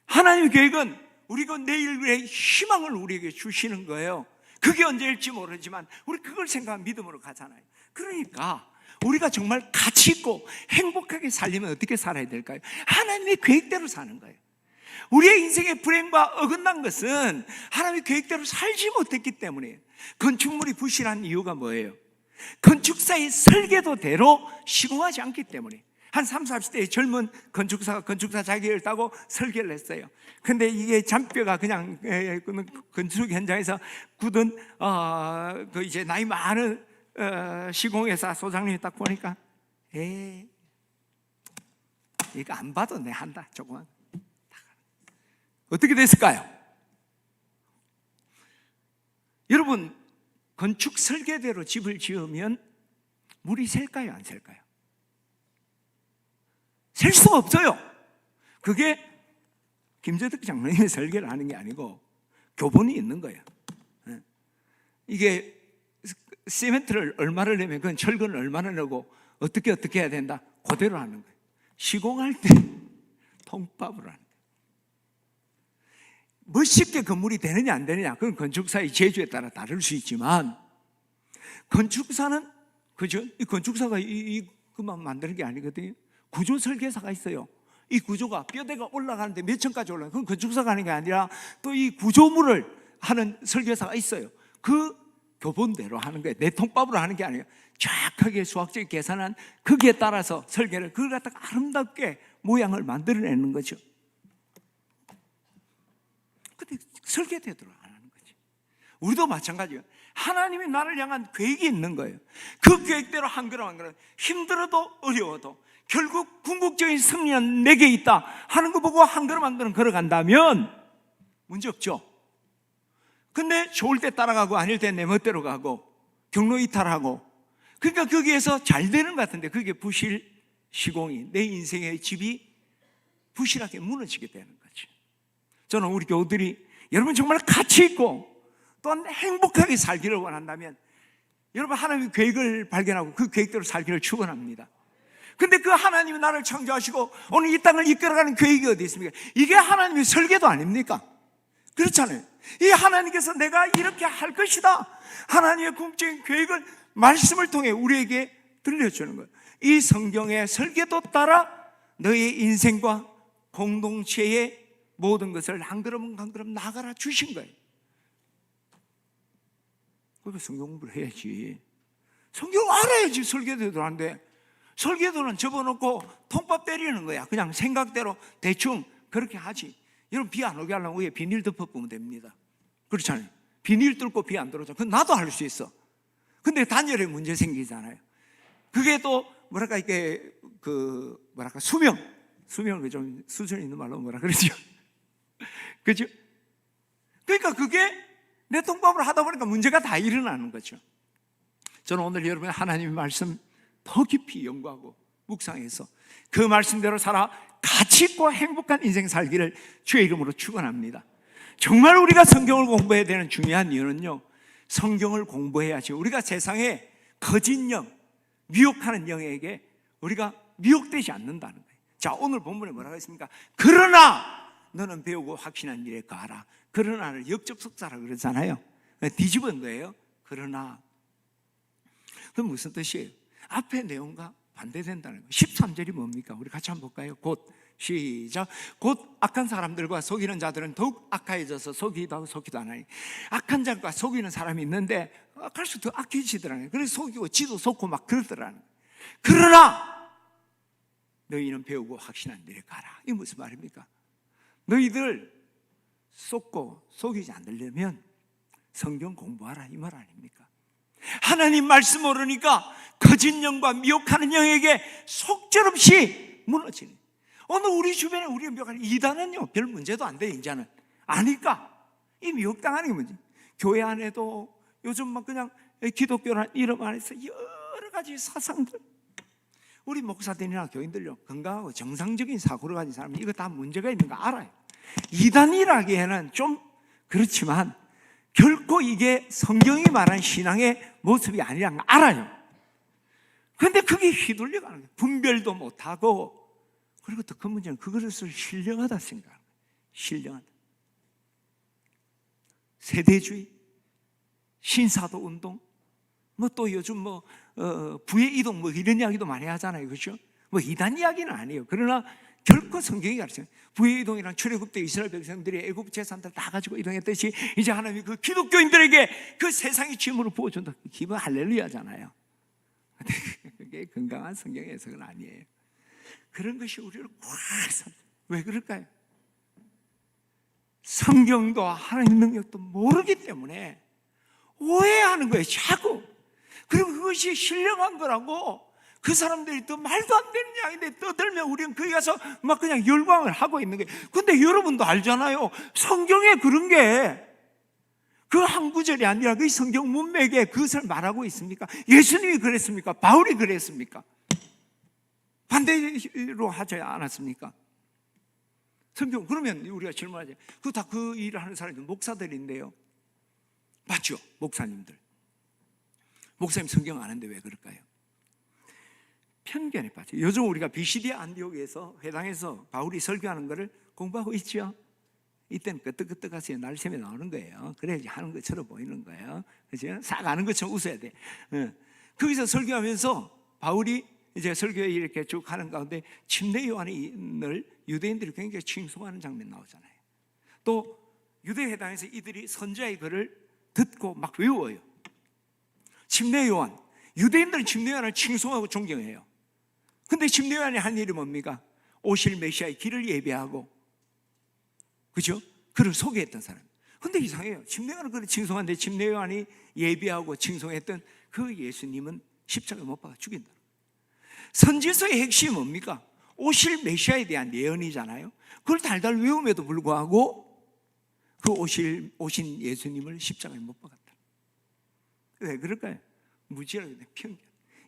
하나님의 계획은 우리가 내일의 희망을 우리에게 주시는 거예요. 그게 언제일지 모르지만 우리 그걸 생각하면 믿음으로 가잖아요. 그러니까 우리가 정말 가치 있고 행복하게 살려면 어떻게 살아야 될까요? 하나님의 계획대로 사는 거예요. 우리의 인생의 불행과 어긋난 것은 하나님의 계획대로 살지 못했기 때문이에요. 건축물이 부실한 이유가 뭐예요? 건축사의 설계도대로 시공하지 않기 때문에. 한 30, 40대의 젊은 건축사가 건축사 자격을 따고 설계를 했어요. 근데 이게 잔뼈가 그냥 건축 현장에서 굳은 그 이제 나이 많은 시공회사 소장님이 딱 보니까 이거 안 봐도 내 한다 조금만. 어떻게 됐을까요? 여러분, 건축 설계대로 집을 지으면 물이 셀까요? 안 셀까요? 셀 수가 없어요. 그게 김재덕 장로님이 설계를 하는 게 아니고 교본이 있는 거예요. 이게 시멘트를 얼마를 내면 그건 철근을 얼마나 넣고 어떻게 해야 된다, 그대로 하는 거예요. 시공할 때 통밥으로 하는 거예요. 멋있게 건물이 되느냐 안 되느냐, 그건 건축사의 재주에 따라 다를 수 있지만, 건축사는 그죠? 이 건축사가 그만 만드는 게 아니거든요. 구조 설계사가 있어요. 이 구조가 뼈대가 올라가는데 몇 층까지 올라가요. 그건 건축사가 하는 게 아니라 또 이 구조물을 하는 설계사가 있어요. 그 교본대로 하는 거예요. 내 통밥으로 하는 게 아니에요. 정확하게 수학적인 계산한 거기에 따라서 설계를, 그걸 갖다가 아름답게 모양을 만들어내는 거죠. 근데 설계대로 안 하는 거지. 우리도 마찬가지예요. 하나님이 나를 향한 계획이 있는 거예요. 그 계획대로 한 걸음 한 걸음, 힘들어도 어려워도 결국 궁극적인 승리는 내게 있다 하는 거 보고 한 걸음 한 걸음 걸어간다면 문제 없죠. 근데 좋을 때 따라가고 아닐 때 내 멋대로 가고 경로 이탈하고, 그러니까 거기에서 잘 되는 것 같은데 그게 부실 시공이, 내 인생의 집이 부실하게 무너지게 되는 거죠. 저는 우리 교우들이 여러분 정말 가치 있고 또한 행복하게 살기를 원한다면 여러분 하나님의 계획을 발견하고 그 계획대로 살기를 축원합니다. 근데 그 하나님이 나를 창조하시고 오늘 이 땅을 이끌어가는 계획이 어디 있습니까? 이게 하나님의 설계도 아닙니까? 그렇잖아요. 이 하나님께서 내가 이렇게 할 것이다, 하나님의 궁극적인 계획을 말씀을 통해 우리에게 들려주는 거예요. 이 성경의 설계도 따라 너의 인생과 공동체의 모든 것을 한 걸음 한 걸음 나가라 주신 거예요. 그래서 성경 공부를 해야지. 성경을 알아야지 설계도도 안 돼. 설계도는 접어놓고 통밥 때리는 거야. 그냥 생각대로 대충 그렇게 하지. 여러분 비 안 오게 하려면 위에 비닐 덮어보면 됩니다. 그렇잖아요. 비닐 뚫고 비 안 들어오죠. 그건 나도 할 수 있어. 근데 단열에 문제 생기잖아요. 그게 또 뭐랄까 이게 수명을 좀 수준 있는 말로 뭐라 그러죠? 그죠? 그러니까 그게 내 통밥을 하다 보니까 문제가 다 일어나는 거죠. 저는 오늘 여러분 하나님의 말씀 더 깊이 연구하고 묵상해서 그 말씀대로 살아 가치 있고 행복한 인생 살기를 주의 이름으로 축원합니다. 정말 우리가 성경을 공부해야 되는 중요한 이유는요, 성경을 공부해야지 우리가 세상에 거짓 영, 미혹하는 영에게 우리가 미혹되지 않는다는 거예요. 자, 오늘 본문에 뭐라고 했습니까? 그러나 너는 배우고 확신한 일에 가라. 그러나를 역접속사라 그러잖아요. 뒤집은 거예요. 그러나. 그럼 무슨 뜻이에요? 앞의 내용과 반대된다는 거예요. 13절이 뭡니까? 우리 같이 한번 볼까요? 곧 시작. 곧 악한 사람들과 속이는 자들은 더욱 악해져서 속이기도 하고 속기도 안 하니, 악한 자과 속이는 사람이 있는데 갈수록 더 악해지더라고요. 그래서 속이고 지도 속고 막 그러더라고요. 그러나 너희는 배우고 확신한 일에 가라. 이게 무슨 말입니까? 너희들 속고 속이지 않으려면 성경 공부하라 이 말 아닙니까? 하나님 말씀 모르니까 거짓 영과 미혹하는 영에게 속절없이 무너지는. 오늘 우리 주변에 우리가 미혹하는 이단은요 별 문제도 안 돼. 이제는 아니까 이 미혹당하는 게 문제. 교회 안에도 요즘 막 그냥 기독교라는 이름 안에서 여러 가지 사상들, 우리 목사들이나 교인들요 건강하고 정상적인 사고를 가진 사람은 이거 다 문제가 있는 거 알아요. 이단이라기에는 좀 그렇지만 결코 이게 성경이 말한 신앙의 모습이 아니라는 걸 알아요. 그런데 그게 휘둘려가는 거예요. 분별도 못하고, 그리고 더 큰 문제는 그것을 신령하다 생각하는 거예요. 신령하다. 세대주의, 신사도 운동, 뭐 또 요즘 부의 이동 이런 이야기도 많이 하잖아요. 그렇죠? 이단 이야기는 아니에요. 그러나 결코 성경이 가르쳐요. 부의 이동이란 출애굽 때 이스라엘 백성들이 애굽 재산들 다 가지고 이동했듯이 이제 하나님이 그 기독교인들에게 그 세상의 짐으로 부어준다. 기분 할렐루야잖아요. 그게 건강한 성경 해석은 아니에요. 그런 것이 우리를 왜 그럴까요? 성경도 하나님 능력도 모르기 때문에 오해하는 거예요, 자꾸. 그리고 그것이 신령한 거라고 그 사람들이 또 말도 안 되는 이야기인데 떠들면 우리는 거기 가서 막 그냥 열광을 하고 있는 거예요. 근데 여러분도 알잖아요. 성경에 그런 게 그 한 구절이 아니라 그 성경 문맥에 그것을 말하고 있습니까? 예수님이 그랬습니까? 바울이 그랬습니까? 반대로 하지 않았습니까? 성경, 그러면 우리가 질문하죠. 그 일을 하는 사람이 목사들인데요. 맞죠? 목사님들. 목사님 성경 아는데 왜 그럴까요? 편견에 빠져. 요즘 우리가 비시디아 안디옥에서 회당에서 바울이 설교하는 거를 공부하고 있죠. 이때는 끄떡끄떡하세요. 날샘에 나오는 거예요. 그래야지 하는 것처럼 보이는 거예요. 그죠? 싹 아는 것처럼 웃어야 돼. 거기서 설교하면서 바울이 이제 설교에 이렇게 쭉 하는 가운데 침례 요한을 유대인들이 굉장히 칭송하는 장면 나오잖아요. 또 유대 회당에서 이들이 선자의 글을 듣고 막 외워요. 침례 요한, 유대인들은 침례 요한을 칭송하고 존경해요. 근데 침례 요한이 한 일이 뭡니까? 오실 메시아의 길을 예배하고, 그죠? 그를 소개했던 사람. 근데 이상해요. 침례 요한은 그를 칭송하는데 침례 요한이 예배하고 칭송했던 그 예수님은 십자가에 못 박아 죽인다. 선지서의 핵심이 뭡니까? 오실 메시아에 대한 예언이잖아요. 그걸 달달 외움에도 불구하고 그 오신 예수님을 십자가에 못 박았다. 왜 그럴까요? 무지하게 편견.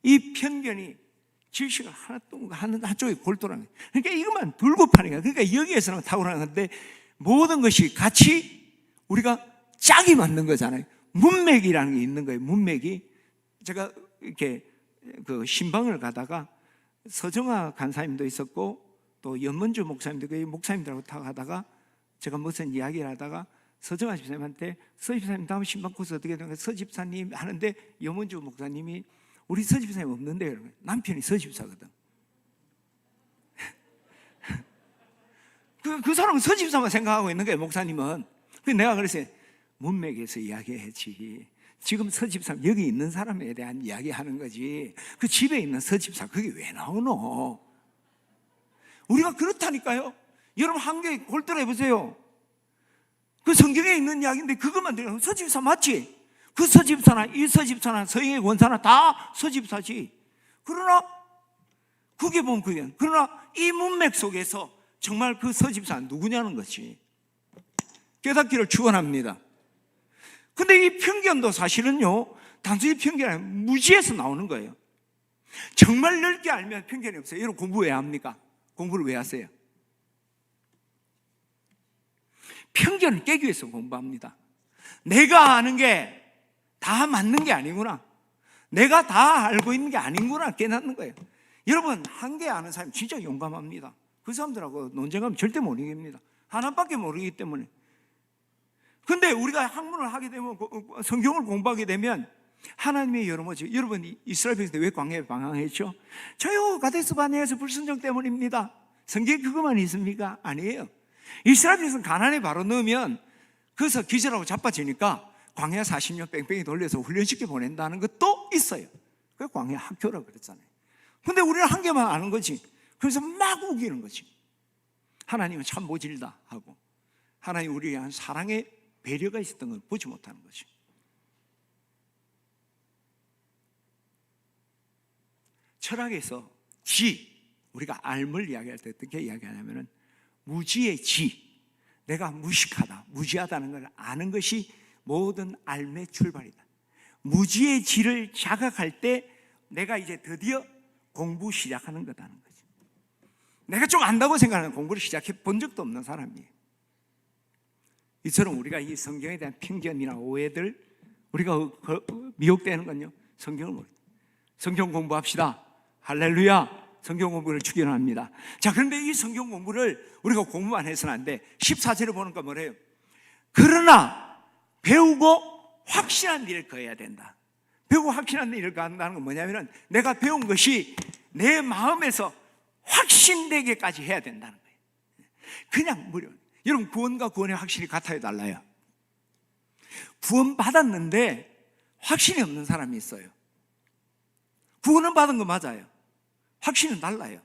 이 편견이 지식을 한쪽에 골똘하는 거예요. 그러니까 이것만 돌고 파는 거예요. 그러니까 여기에서는 탁월한 건데 모든 것이 같이 우리가 짝이 맞는 거잖아요. 문맥이라는 게 있는 거예요. 문맥이. 제가 이렇게 그 신방을 가다가 서정아 간사님도 있었고 또 연문주 목사님도 그 목사님들하고 타가다가 제가 무슨 이야기를 하다가 서정아 집사님한테 서 집사님 다음 신방 코스 어떻게 되는가 서 집사님 하는데 연문주 목사님이 우리 서 집사님 없는데 남편이 서 집사거든. 그 사람은 서 집사만 생각하고 있는 거예요. 목사님은. 그래서 내가 그랬어요. 문맥에서 이야기해야지. 지금 서집사 여기 있는 사람에 대한 이야기하는 거지 그 집에 있는 서집사 그게 왜 나오노? 우리가 그렇다니까요. 여러분 한개 골똘해 보세요. 그 성경에 있는 이야기인데 그것만 들으면 서집사 맞지? 그 서집사나 이 서집사나 서영의 권사나 다 서집사지. 그러나 그게 보면 그게 그러나 이 문맥 속에서 정말 그 서집사는 누구냐는 것이 깨닫기를 축원합니다. 근데 이 편견도 사실은요, 단순히 편견이 아니라 무지에서 나오는 거예요. 정말 넓게 알면 편견이 없어요. 여러분 공부 왜 합니까? 공부를 왜 하세요? 편견을 깨기 위해서 공부합니다. 내가 아는 게 다 맞는 게 아니구나. 내가 다 알고 있는 게 아닌구나 깨닫는 거예요. 여러분 한 개 아는 사람이 진짜 용감합니다. 그 사람들하고 논쟁하면 절대 못 이깁니다. 하나밖에 모르기 때문에. 근데 우리가 학문을 하게 되면 성경을 공부하게 되면 하나님의 여러 모습. 여러분 이스라엘 백성들 왜 광야에 방황했죠? 저요 가데스 바네아에서 불순종 때문입니다. 성경에 그것만 있습니까? 아니에요. 이스라엘 백성 가나안에 바로 넣으면 거기서 기절하고 자빠지니까 광야 40년 뺑뺑이 돌려서 훈련시켜 보낸다는 것도 있어요. 그게 광야 학교라고 그랬잖아요. 근데 우리는 한 개만 아는 거지. 그래서 막 우기는 거지. 하나님은 참 모질다 하고 하나님 우리에 대한 사랑의 배려가 있었던 걸 보지 못하는 거죠. 철학에서 우리가 알을 이야기할 때 어떻게 이야기하냐면은 무지의 내가 무식하다, 무지하다는 걸 아는 것이 모든 알의 출발이다. 무지의 지를 자각할 때 내가 이제 드디어 공부 시작하는 거다는 거죠. 내가 좀 안다고 생각하는 공부를 시작해 본 적도 없는 사람이에요. 이처럼 우리가 이 성경에 대한 편견이나 오해들, 우리가 미혹되는 건요, 성경을 모르. 성경 공부합시다. 할렐루야. 성경 공부를 추천합니다. 자, 그런데 이 성경 공부를 우리가 공부만 해서는 안 돼. 14절에 보니까 뭐래요? 그러나 배우고 확신한 일을 거해야 된다. 배우고 확신한 일을 거한다는 건 뭐냐면은 내가 배운 것이 내 마음에서 확신되게까지 해야 된다는 거예요. 그냥 무료. 여러분, 구원과 구원의 확신이 같아요, 달라요? 구원 받았는데 확신이 없는 사람이 있어요. 구원은 받은 거 맞아요. 확신은 달라요.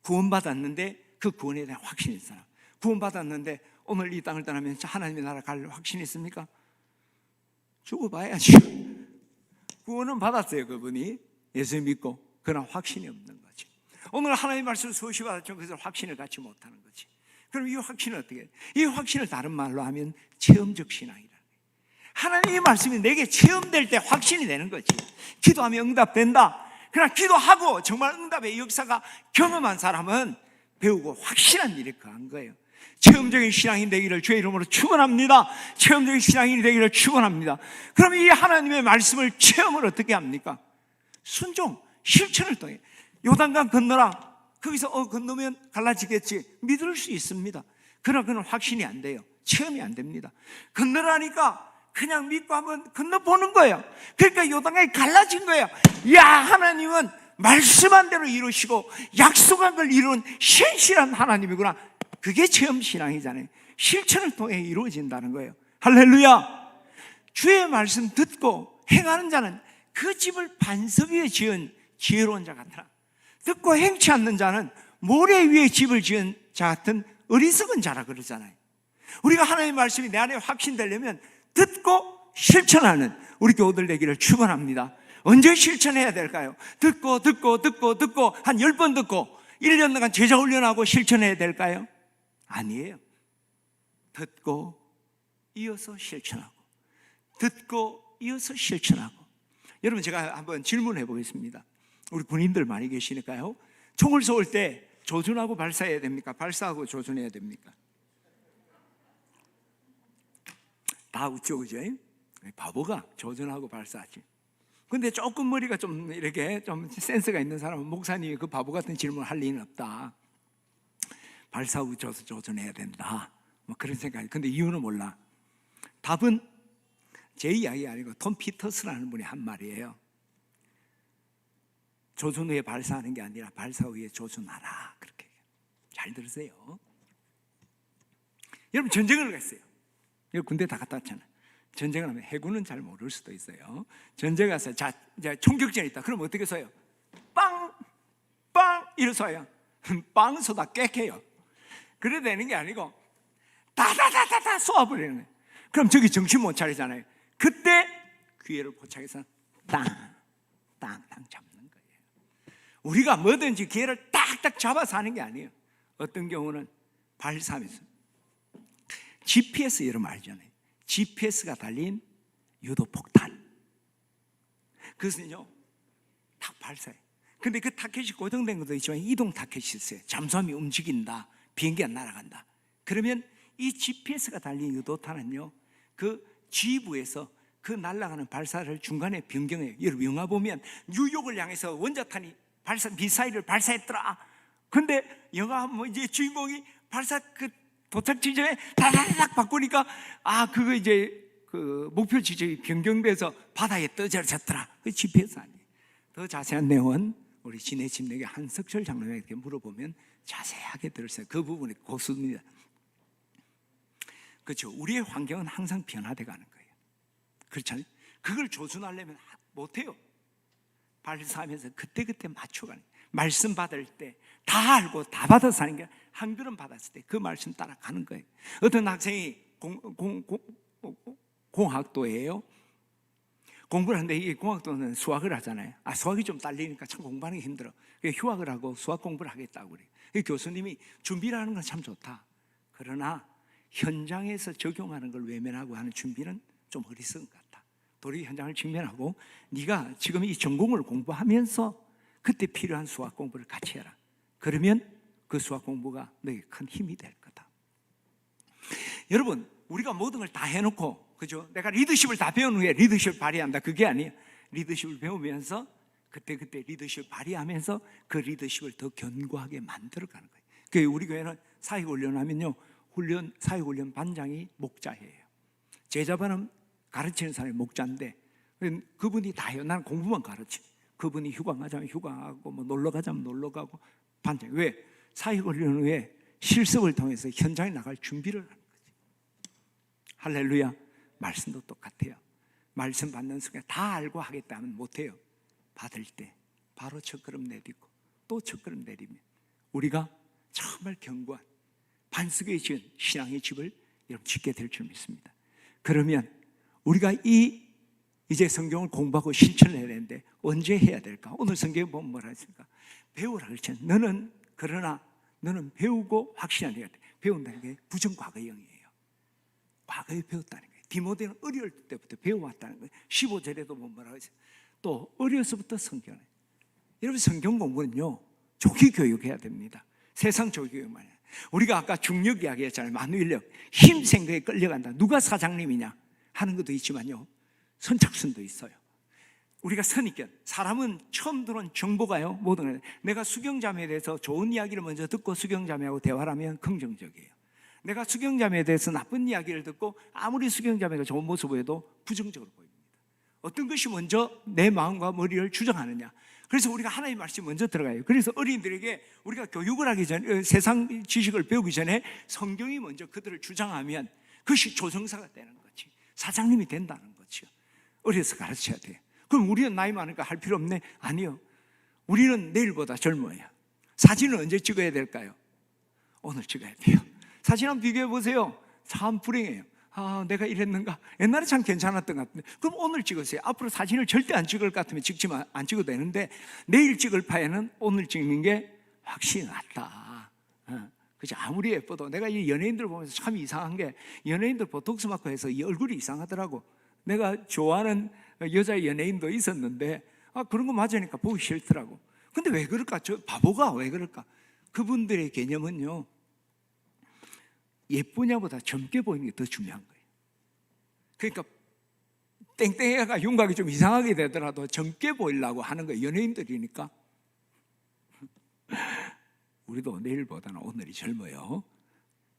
구원 받았는데 그 구원에 대한 확신이 있어요. 구원 받았는데 오늘 이 땅을 떠나면 하나님의 나라 갈 확신이 있습니까? 죽어봐야죠. 구원은 받았어요, 그분이. 예수 믿고. 그러나 확신이 없는 거지. 오늘 하나님의 말씀을 수없이 받았죠. 그래서 확신을 갖지 못하는 거지. 그럼 이 확신은 어떻게 해요? 이 확신을 다른 말로 하면 체험적 신앙이라는 거예요. 하나님의 말씀이 내게 체험될 때 확신이 되는 거지. 기도하면 응답된다. 그러나 기도하고 정말 응답의 역사가 경험한 사람은 배우고 확신한 일을 거한 거예요. 체험적인 신앙이 되기를 주의 이름으로 축원합니다. 체험적인 신앙이 되기를 축원합니다. 그럼 이 하나님의 말씀을 체험을 어떻게 합니까? 순종, 실천을 통해. 요단강 건너라. 거기서 건너면 갈라지겠지. 믿을 수 있습니다. 그러나 그는 확신이 안 돼요. 체험이 안 됩니다. 건너라니까 그냥 믿고 한번 건너보는 거예요. 그러니까 요단강이 갈라진 거예요. 야, 하나님은 말씀한 대로 이루시고 약속한 걸 이루는 신실한 하나님이구나. 그게 체험신앙이잖아요. 실천을 통해 이루어진다는 거예요. 할렐루야. 주의 말씀 듣고 행하는 자는 그 집을 반석 위에 지은 지혜로운 자 같으나 듣고 행치 않는 자는 모래 위에 집을 지은 자 같은 어리석은 자라 그러잖아요. 우리가 하나님의 말씀이 내 안에 확신되려면 듣고 실천하는 우리 교우들 되기를 축원합니다. 언제 실천해야 될까요? 듣고 한 10번 듣고 1년간 제자 훈련하고 실천해야 될까요? 아니에요. 듣고 이어서 실천하고 듣고 이어서 실천하고. 여러분, 제가 한번 질문해 보겠습니다. 우리 군인들 많이 계시니까요. 총을 쏘을 때 조준하고 발사해야 됩니까? 발사하고 조준해야 됩니까? 다 웃죠, 그죠? 바보가 조준하고 발사하지. 근데 조금 머리가 좀 이렇게 좀 센스가 있는 사람은 목사님이 그 바보 같은 질문을 할 리는 없다. 발사하고 조준해야 된다. 뭐 그런 생각이. 근데 이유는 몰라. 답은 제 이야기 아니고 톰 피터스라는 분이 한 말이에요. 조준 후에 발사하는 게 아니라 발사 후에 조준하라. 그렇게. 잘 들으세요. 여러분, 전쟁을 갔어요. 여러분, 군대 다 갔다 왔잖아요. 전쟁을 하면 해군은 잘 모를 수도 있어요. 전쟁 가서 자, 이제 총격전이 있다. 그럼 어떻게 쏴요? 빵! 빵! 이렇게 쏴요. 빵 쏘다 깨켜요. 그래 되는 게 아니고 다다다다다 쏘아버리는 거예요. 그럼 저기 정신 못 차리잖아요. 그때 기회를 포착해서 땅 잡는 거예요. 우리가 뭐든지 기회를 딱딱 잡아서 하는 게 아니에요. 어떤 경우는 발사하면서 GPS 여러분 알잖아요. GPS가 달린 유도폭탄. 그것은요 딱 발사해. 근데 그 타켓이 고정된 것도 있지만 이동 타켓이 있어요. 잠수함이 움직인다, 비행기가 날아간다. 그러면 이 GPS가 달린 유도탄은요 그 지부에서 그 날아가는 발사를 중간에 변경해요. 여러분 영화 보면 뉴욕을 향해서 원자탄이 미사일을 발사했더라. 근데 영화 뭐 이제 주인공이 발사 그 도착 지점에 다다닥 바꾸니까 그거 이제 그 목표 지점이 변경돼서 바다에 떨어졌더라. 그 GPS 아니에요. 더 자세한 내용은 우리 진해집 내게 한석철 장로님에게 물어보면 자세하게 들었어요. 그 부분이 고수입니다. 그렇죠. 우리의 환경은 항상 변화돼 가는 거예요. 그렇잖아요. 그걸 조준하려면 못해요. 발사하면서 그때그때 맞춰가는 거예요. 말씀 받을 때 다 알고 다 받아서 하는 게 한 걸음 받았을 때 그 말씀 따라가는 거예요. 어떤 학생이 공학도예요. 공부를 하는데 이 공학도는 수학을 하잖아요. 수학이 좀 딸리니까 참 공부하는 게 힘들어. 휴학을 하고 수학 공부를 하겠다고 그래요. 교수님이 준비를 하는 건 참 좋다. 그러나 현장에서 적용하는 걸 외면하고 하는 준비는 좀 어리석은 것 같다. 도리 현장을 직면하고 네가 지금 이 전공을 공부하면서 그때 필요한 수학 공부를 같이 해라. 그러면 그 수학 공부가 너에게 큰 힘이 될 거다. 여러분, 우리가 모든 걸 다 해놓고, 그죠? 내가 리더십을 다 배운 후에 리더십을 발휘한다, 그게 아니에요. 리더십을 배우면서 그때 리더십을 발휘하면서 그 리더십을 더 견고하게 만들어가는 거예요. 그 우리 교회는 사역훈련하면요, 사역훈련 반장이 목자예요. 제자반은 가르치는 사람이 목자인데, 그분이 다 해요. 나는 공부만 가르쳐. 그분이 휴가 가자면 휴가하고, 뭐 놀러 가자면 놀러 가고, 반장. 왜? 사역훈련 후에 실습을 통해서 현장에 나갈 준비를 하는 거지. 할렐루야. 말씀도 똑같아요. 말씀 받는 순간 다 알고 하겠다 하면 못해요. 받을 때 바로 첫걸음 내딛고 또 첫걸음 내리면 우리가 정말 견고한 반석에 지은 신앙의 집을 여러분 짓게 될 줄 믿습니다. 그러면 우리가 이제 성경을 공부하고 실천을 해야 되는데 언제 해야 될까? 오늘 성경에 보면 뭐라 했습니까? 배우라 그랬죠. 그러나 너는 배우고 확신해야 돼. 배운다는 게 부정과거형이에요. 과거에 배웠다는 거예요. 디모데는 어릴 때부터 배워왔다는 거예요. 15절에도 보면 뭐라고 했어요? 또 어려서부터 성경을. 여러분, 성경 공부는요, 조기 교육해야 됩니다. 세상 조기 교육만 해요. 우리가 아까 중력 이야기했잖아요. 만유인력, 힘 생각에 끌려간다. 누가 사장님이냐 하는 것도 있지만요, 선착순도 있어요. 우리가 선입견, 사람은 처음 들은 정보가요, 모든 걸. 내가 수경자매에 대해서 좋은 이야기를 먼저 듣고 수경자매하고 대화를 하면 긍정적이에요. 내가 수경자매에 대해서 나쁜 이야기를 듣고 아무리 수경자매가 좋은 모습을 해도 부정적으로 보입니다. 어떤 것이 먼저 내 마음과 머리를 주장하느냐. 그래서 우리가 하나님의 말씀이 먼저 들어가요. 그래서 어린이들에게 우리가 교육을 하기 전에, 세상 지식을 배우기 전에 성경이 먼저 그들을 주장하면 그것이 조성사가 되는 거지, 사장님이 된다는 거죠. 어려서 가르쳐야 돼요. 그럼 우리는 나이 많으니까 할 필요 없네? 아니요. 우리는 내일보다 젊어요. 사진을 언제 찍어야 될까요? 오늘 찍어야 돼요. 사진 한번 비교해 보세요. 참 불행해요. 내가 이랬는가? 옛날에 참 괜찮았던 것 같은데. 그럼 오늘 찍으세요. 앞으로 사진을 절대 안 찍을 것 같으면 찍지만 안 찍어도 되는데, 내일 찍을 바에는 오늘 찍는 게 확실히 낫다. 그치? 아무리 예뻐도 내가 이 연예인들 보면서 참 이상한 게, 연예인들 보톡스 맞고 해서 이 얼굴이 이상하더라고. 내가 좋아하는 여자 연예인도 있었는데 그런 거 맞으니까 보기 싫더라고. 근데 왜 그럴까? 저 바보가 왜 그럴까? 그분들의 개념은요, 예쁘냐보다 젊게 보이는 게 더 중요한 거예요. 그러니까 땡땡이가 윤곽이 좀 이상하게 되더라도 젊게 보이려고 하는 거예요. 연예인들이니까. 우리도 내일보다는 오늘이 젊어요.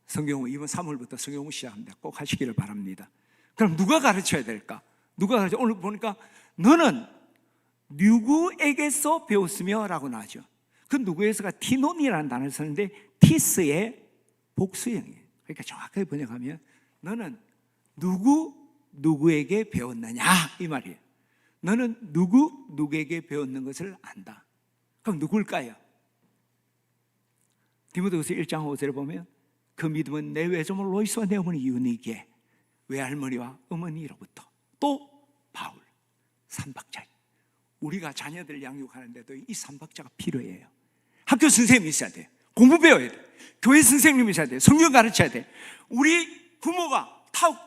성경 이번 3월부터 성경 시작합니다. 꼭 하시기를 바랍니다. 그럼 누가 가르쳐야 될까? 누가 가르쳐? 오늘 보니까 너는 누구에게서 배웠으며 라고 나오죠. 그 누구에서가 티논이라는 단어를 쓰는데 티스의 복수형이에요. 그러니까 정확하게 번역하면 너는 누구에게 배웠느냐 이 말이에요. 너는 누구에게 배웠는 것을 안다. 그럼 누굴까요? 디모데후서 1장 5절에 보면 그 믿음은 내 외조모 로이스와 내 어머니 유니게 외할머니와 어머니로부터, 또 바울, 삼박자. 우리가 자녀들 양육하는데도 이 삼박자가 필요해요. 학교 선생님이 있어야 돼요. 공부 배워야 돼요. 교회 선생님이 있어야 돼요. 성경 가르쳐야 돼요. 우리 부모가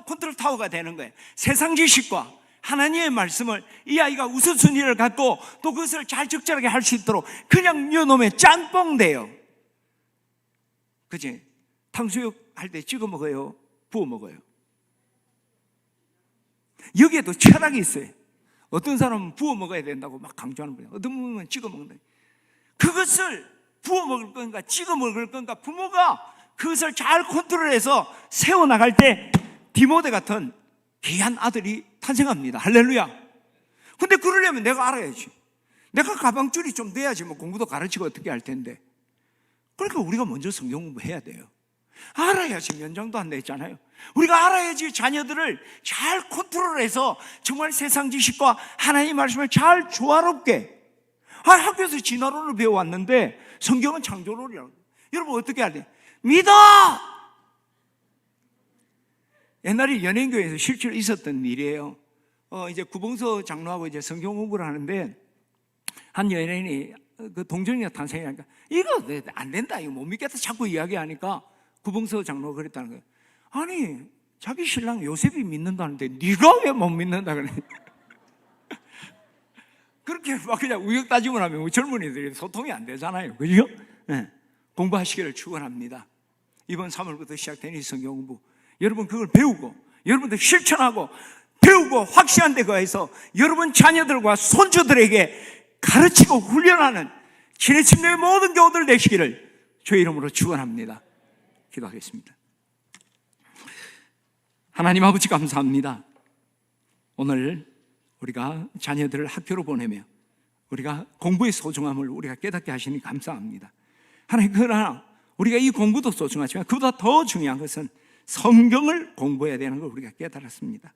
컨트롤 타워가 되는 거예요. 세상 지식과 하나님의 말씀을 이 아이가 우선순위를 갖고 또 그것을 잘 적절하게 할 수 있도록 그냥 여놈의 짬뽕 돼요. 그치? 탕수육 할 때 찍어 먹어요? 부어 먹어요? 여기에도 철학이 있어요. 어떤 사람은 부어 먹어야 된다고 막 강조하는 거예요. 어떤 분은 찍어 먹는다. 그것을 부어 먹을 건가 찍어 먹을 건가, 부모가 그것을 잘 컨트롤해서 세워나갈 때 디모데 같은 귀한 아들이 탄생합니다. 할렐루야. 근데 그러려면 내가 알아야지. 내가 가방줄이 좀 돼야지 뭐 공부도 가르치고 어떻게 할 텐데. 그러니까 우리가 먼저 성경 공부해야 돼요. 알아야지 면장도 안 냈잖아요. 우리가 알아야지 자녀들을 잘 컨트롤해서 정말 세상 지식과 하나님의 말씀을 잘 조화롭게. 학교에서 진화론을 배워왔는데 성경은 창조론이라고. 여러분 어떻게 해야 돼? 믿어! 옛날에 연예인교회에서 실제로 있었던 일이에요. 이제 구봉서 장로하고 이제 성경 공부를 하는데 한 연예인이 그 동정이가 탄생하니까 이거 안 된다, 이거 못 믿겠다 자꾸 이야기하니까 구봉서 장로가 그랬다는 거예요. 아니 자기 신랑 요셉이 믿는다는데 네가 왜 못 믿는다 그래? 그렇게 막 그냥 우격 따지고 나면 젊은이들이 소통이 안 되잖아요. 그죠? 네. 공부하시기를 축원합니다. 이번 3월부터 시작된 이 성경 공부, 여러분 그걸 배우고 여러분들 실천하고 배우고 확신한 데 거해서 여러분 자녀들과 손주들에게 가르치고 훈련하는 지내침례의 모든 교우들 되시기를 주의 이름으로 축원합니다. 기도하겠습니다. 하나님 아버지 감사합니다. 오늘 우리가 자녀들을 학교로 보내며 우리가 공부의 소중함을 우리가 깨닫게 하시니 감사합니다. 하나님, 그러나 우리가 이 공부도 소중하지만 그보다 더 중요한 것은 성경을 공부해야 되는 걸 우리가 깨달았습니다.